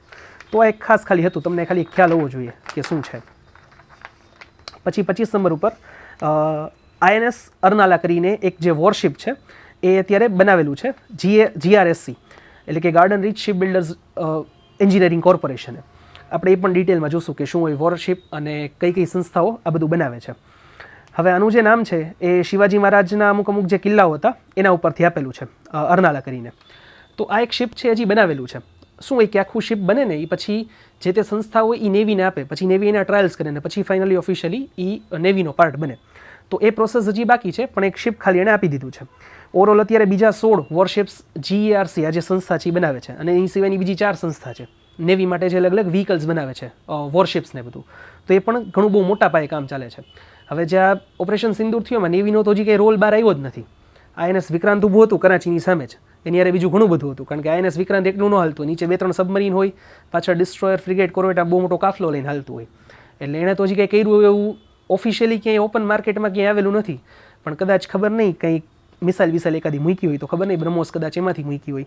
તો આ એક ખાસ ખાલી હતું, તમને ખાલી ખ્યાલ હોવો જોઈએ કે શું છે. પછી 25 નંબર ઉપર INS અરનાલા કરીને એક જે વોરશિપ છે એ અત્યારે બનાવેલું છે GRSC એટલે કે Garden Reach Ship Builders Engineering કોર્પોરેશને. આપણે એ પણ ડિટેલમાં જોશું કે શું હોય વોરશિપ અને કઈ કઈ સંસ્થાઓ આ બધું બનાવે છે. હવે આનું જે નામ છે એ શિવાજી મહારાજના અમુક જે કિલ્લાઓ હતા એના ઉપરથી આપેલું છે, અરનાલા કરીને. તો આ એક શિપ છે હજી બનાવેલું છે. શું હોય કે આખું શિપ બને ને એ પછી જે તે સંસ્થા હોય એ નેવીને આપે, પછી નેવી એના ટ્રાયલ્સ કરે ને પછી ફાઇનલી ઓફિશિયલી એ નેવીનો પાર્ટ બને. તો એ પ્રોસેસ હજી બાકી છે, પણ એક શિપ ખાલી એણે આપી દીધું છે. ઓવરઓલ અત્યારે બીજા 16 વોરશિપ્સ GERC આ જે સંસ્થા છે એ બનાવે છે, અને એ સિવાયની બીજી 4 સંસ્થા છે નેવી માટે જે અલગ અલગ વ્હીકલ્સ બનાવે છે, વોરશિપ્સ ને બધું. તો એ પણ ઘણું બહુ મોટા પાયે કામ ચાલે છે. હવે જે આ ઓપરેશન સિંદૂર થયું એમાં નેવીનો તો હજી કંઈ રોલ બહાર આવ્યો જ નથી. INS વિક્રાંત ઊભું હતું કરાચીની સામે જ, એની યારે બીજું ઘણું બધું હતું, કારણ કે INS વિક્રાંત એકલું ન હાલતું, નીચે 2-3 સબમરીન હોય, પાછળ ડિસ્ટ્રોયર, ફ્રિગેટ, કોરવેટ બહુ મોટો કાફલો લઈને હાલતું હોય. એટલે એણે તો હજી કંઈ કર્યું એવું ઓફિશિયલી ક્યાંય ઓપન માર્કેટમાં ક્યાંય આવેલું નથી. પણ કદાચ ખબર નહીં કંઈ મિસાઇલ એકાદી મૂકી હોય તો ખબર નહીં, બ્રહ્મોસ કદાચ એમાંથી મૂકી હોય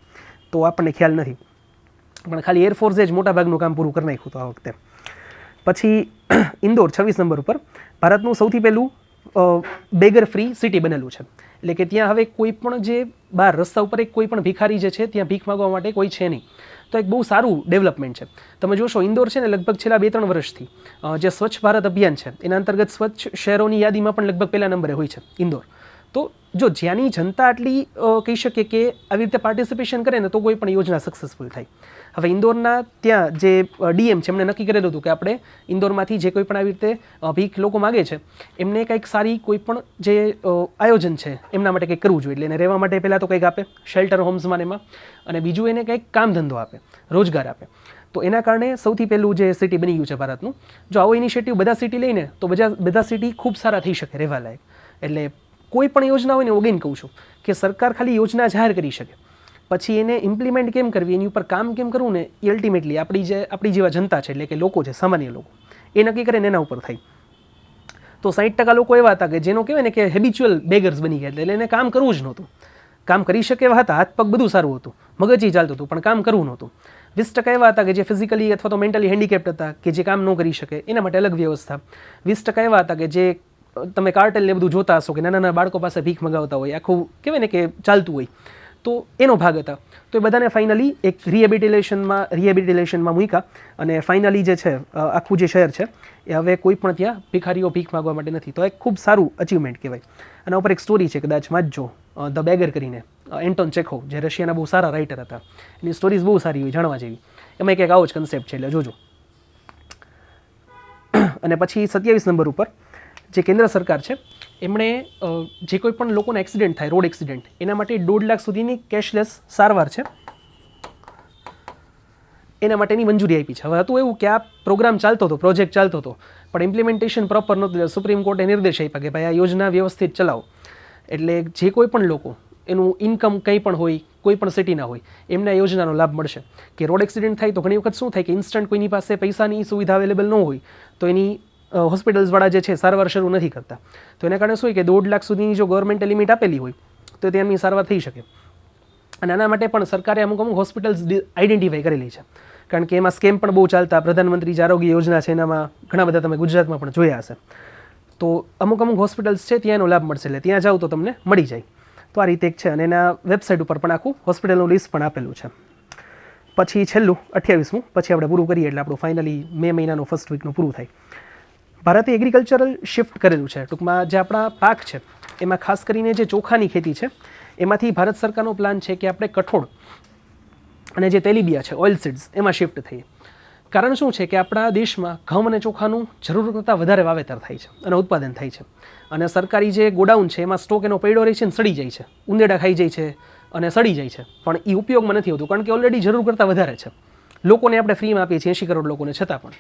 તો આપણને ખ્યાલ નથી. પણ ખાલી એરફોર્સે જ મોટાભાગનું કામ પૂરું કરી નાખ્યું હતું આ વખતે. પછી ઇન્દોર 26 નંબર ઉપર ભારતનું સૌથી પહેલું બેગર ફ્રી સિટી બનેલું છે. એટલે કે ત્યાં હવે કોઈ પણ જે બહાર રસ્તા ઉપર એક કોઈ પણ ભિખારી જે છે ત્યાં ભીખ માગવા માટે કોઈ છે નહીં. તો એક બહુ સારું ડેવલપમેન્ટ છે. તમે જોશો ઇન્દોર છે ને લગભગ છેલ્લા 2-3 વર્ષથી જે સ્વચ્છ ભારત અભિયાન છે એના અંતર્ગત સ્વચ્છ શહેરોની યાદીમાં પણ લગભગ પહેલા નંબરે હોય છે ઇન્દોર. તો જો જ્યાંની જનતા આટલી કહી શકે કે આવી રીતે પાર્ટિસિપેશન કરે ને તો કોઈ પણ યોજના સક્સેસફુલ થાય. હવે ઇન્દોરના ત્યાં જે DM છે એમણે નક્કી કરેલું હતું કે આપણે ઇન્દોરમાંથી જે કોઈ પણ આવી રીતે ભીખ લોકો માગે છે એમને કંઈક સારી કોઈ પણ જે આયોજન છે એમના માટે કંઈક કરવું જોઈએ. એટલે એને રહેવા માટે પહેલાં તો કંઈક આપે, શેલ્ટર હોમ્સમાં એમાં, અને બીજું એને કંઈક કામ ધંધો આપે, રોજગાર આપે. તો એના કારણે સૌથી પહેલું જે સિટી બની ગયું છે ભારતનું. જો આવો ઇનિશિયેટિવ બધા સિટી લઈને તો બધા સિટી ખૂબ સારા થઈ શકે રહેવા લાયક. એટલે કોઈ પણ યોજના હોય ને હું અગેન કહું છું કે સરકાર ખાલી યોજના જાહેર કરી શકે, પછી એને ઇમ્પ્લિમેન્ટ કેમ કરવી, એની ઉપર કામ કેમ કરવું ને એ અલ્ટિમેટલી આપણી જેવા જનતા છે, એટલે કે લોકો છે, સામાન્ય લોકો, એ નક્કી કરે ને એના ઉપર થાય. તો 60% લોકો એવા હતા કે જેનો કહેવાય ને કે હેબિચ્યુઅલ બેગર્સ બની ગયા, એટલે એને કામ કરવું જ નહોતું. કામ કરી શકે એવા હતા, હાથ પગ બધું સારું હતું, મગજ ચાલતું હતું, પણ કામ કરવું નહોતું. 20% એવા હતા કે જે ફિઝિકલી અથવા તો મેન્ટલી હેન્ડીકેપ્ડ હતા, કે જે કામ ન કરી શકે, એના માટે અલગ વ્યવસ્થા. 20% એવા હતા કે જે તમે કાર્ટેલ ને બધું જોતા હશો કે નાના બાળકો પાસે ભીખ મગાવતા હોય, આખું કહેવાય ને કે ચાલતું હોય, તો એનો ભાગ હતા. તો એ બધાને ફાઇનલી એક રિહેબિલિટેશનમાં મૂક્યા, અને ફાઇનલી જે છે આખું જે શહેર છે એ હવે કોઈ પણ ત્યાં ભિખારીઓ ભીખ માગવા માટે નથી. તો એક ખૂબ સારું અચીવમેન્ટ કહેવાય. આના ઉપર એક સ્ટોરી છે, કદાચ વાંચજો, ધ બેગર કરીને, એન્ટોન ચેખોવ, જે રશિયાના બહુ સારા રાઇટર હતા. એની સ્ટોરીઝ બહુ સારી હોય, જાણવા જેવી. એમાં એક આવો જ કન્સેપ્ટ છે, એટલે જોજો. અને પછી 27 નંબર ઉપર જે કેન્દ્ર સરકાર છે એમણે જે કોઈ પણ લોકોને એક્સિડન્ટ થાય, રોડ એક્સિડન્ટ, એના માટે 1.5 લાખ સુધીની કેશલેસ સારવાર છે એના માટેની મંજૂરી આપી છે. હવે હતું એવું કે આ પ્રોગ્રામ ચાલતો હતો, પ્રોજેક્ટ ચાલતો હતો, પણ ઇમ્પ્લિમેન્ટેશન પ્રોપર નહોતું. સુપ્રીમ કોર્ટે નિર્દેશ આપ્યા કે ભાઈ આ યોજના વ્યવસ્થિત ચલાવો. એટલે જે કોઈ પણ લોકો એનું ઇન્કમ કંઈ પણ હોય, કોઈ પણ સિટીના હોય, એમને આ યોજનાનો લાભ મળશે. કે રોડ એક્સિડન્ટ થાય તો ઘણી વખત શું થાય કે ઇન્સ્ટન્ટ કોઈની પાસે પૈસાની સુવિધા અવેલેબલ ન હોય તો એની હોસ્પિટલ્સવાળા જે છે સારવાર શરૂ નથી કરતા. તો એના કારણે શું હોય કે 1.5 લાખ સુધીની જો ગવર્મેન્ટે લિમિટ આપેલી હોય તો તેમની સારવાર થઈ શકે. અને આના માટે પણ સરકારે અમુક હોસ્પિટલ્સ આઈડેન્ટિફાઈ કરેલી છે, કારણ કે એમાં સ્કેમ પણ બહુ ચાલતા. પ્રધાનમંત્રી જે આરોગ્ય યોજના છે એનામાં ઘણા બધા તમે ગુજરાતમાં પણ જોયા હશે. તો અમુક હોસ્પિટલ્સ છે ત્યાં એનો લાભ મળશે, એટલે ત્યાં જાઓ તો તમને મળી જાય. તો આ રીતે એક છે, અને એના વેબસાઇટ ઉપર પણ આખું હોસ્પિટલનું લિસ્ટ પણ આપેલું છે. પછી છેલ્લું 28મું, પછી આપણે પૂરું કરીએ એટલે આપણું ફાઇનલી મે મહિનાનું ફર્સ્ટ વીકનું પૂરું થાય. ભારતે એગ્રીકલ્ચરલ શિફ્ટ કરેલું છે. ટૂંકમાં જે આપણા પાક છે એમાં ખાસ કરીને જે ચોખાની ખેતી છે એમાંથી ભારત સરકારનો પ્લાન છે કે આપણે કઠોળ અને જે તેલીબિયા છે, ઓઇલ સીડ્સ, એમાં શિફ્ટ થઈએ. કારણ શું છે કે આપણા દેશમાં ઘઉં અને ચોખાનું જરૂર કરતાં વધારે વાવેતર થાય છે અને ઉત્પાદન થાય છે. અને સરકારી જે ગોડાઉન છે એમાં સ્ટોક એનો પડ્યો રહે છે ને સડી જાય છે, ઉંદેડા ખાઈ જાય છે અને સડી જાય છે, પણ એ ઉપયોગમાં નથી હોતું, કારણ કે ઓલરેડી જરૂર કરતાં વધારે છે. લોકોને આપણે ફ્રીમાં આપીએ છીએ 80 કરોડ લોકોને, છતાં પણ.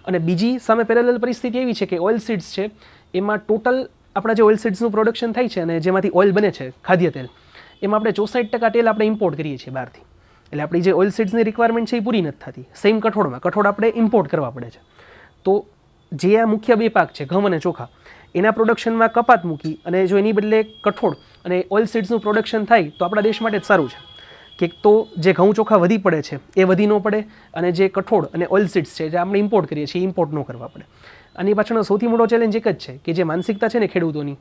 અને બીજી સામે પેરેલલ પરિસ્થિતિ એવી છે કે ઓઇલ સીડ્સ છે એમાં ટોટલ આપણા જે ઓઇલ સીડ્સનું પ્રોડક્શન થાય છે અને જેમાંથી ઓઇલ બને છે, ખાદ્ય તેલ, એમાં આપણે 64% તેલ આપણે ઇમ્પોર્ટ કરીએ છીએ બહારથી. એટલે આપણી જે ઓઇલ સીડ્સની રિક્વાયરમેન્ટ છે એ પૂરી નથી થતી. સેમ કઠોળ આપણે ઇમ્પોર્ટ કરવા પડે છે. તો જે આ મુખ્ય બે પાક છે, ઘઉં અને ચોખા, એના પ્રોડક્શનમાં કપાત મૂકી અને જો એની બદલે કઠોળ અને ઓઇલ સીડ્સનું પ્રોડક્શન થાય તો આપણા દેશ માટે જ સારું છે. કે તો જે ઘઉં ચોખા વધી પડે છે એ વધી ન પડે, અને જે કઠોળ અને ઓઇલ સીડ્સ છે જે આપણે ઇમ્પોર્ટ કરીએ છીએ એ ઇમ્પોર્ટ ન કરવા પડે. આની પાછળનો સૌથી મોટો ચેલેન્જ એક જ છે કે જે માનસિકતા છે ને ખેડૂતોની,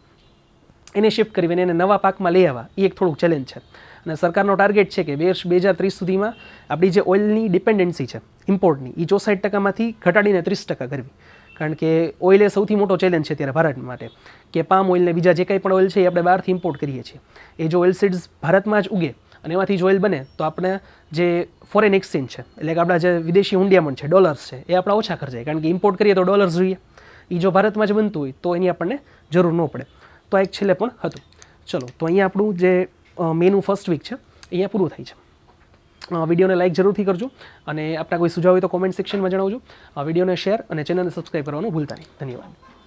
એને શિફ્ટ કરી અને એને નવા પાકમાં લઈ આવવા, એ એક થોડુંક ચેલેન્જ છે. અને સરકારનો ટાર્ગેટ છે કે 2030 સુધીમાં આપણી જે ઓઇલની ડિપેન્ડન્સી છે ઇમ્પોર્ટની, એ 64%માંથી ઘટાડીને 30% કરવી. કારણ કે ઓઇલ એ સૌથી મોટો ચેલેન્જ છે અત્યારે ભારત માટે, કે પામ ઓઇલ ને બીજા જે કંઈ પણ ઓઇલ છે એ આપણે બહારથી ઇમ્પોર્ટ કરીએ છીએ. એ જો ઓઇલ સીડ્સ ભારતમાં જ ઉગે અને એમાંથી જો ઓઇલ બને તો આપણે જે ફોરેન એક્સચેન્જ છે એટલે કે આપણા જે વિદેશી હુંડિયામણ છે ડોલર્સ છે એ આપણા ઓછા ખર્ચાય, કારણ કે ઇમ્પોર્ટ કરીએ તો ડોલર્સ જોઈએ, એ જો ભારતમાં જ બનતું હોય તો એની આપણને જરૂર ન પડે. તો આ એક છેલ્લે પણ હતું. ચલો, તો અહીંયા આપણું જે મેનું ફર્સ્ટ વીક છે અહીંયા પૂરું થાય છે. વિડીયોને લાઇક જરૂરથી કરજો અને આપણા કોઈ સુઝાવ હોય તો કોમેન્ટ સેક્શનમાં જણાવજો. વિડીયોને શેર અને ચેનલને સબસ્ક્રાઈબ કરવાનું ભૂલતા નહીં. ધન્યવાદ.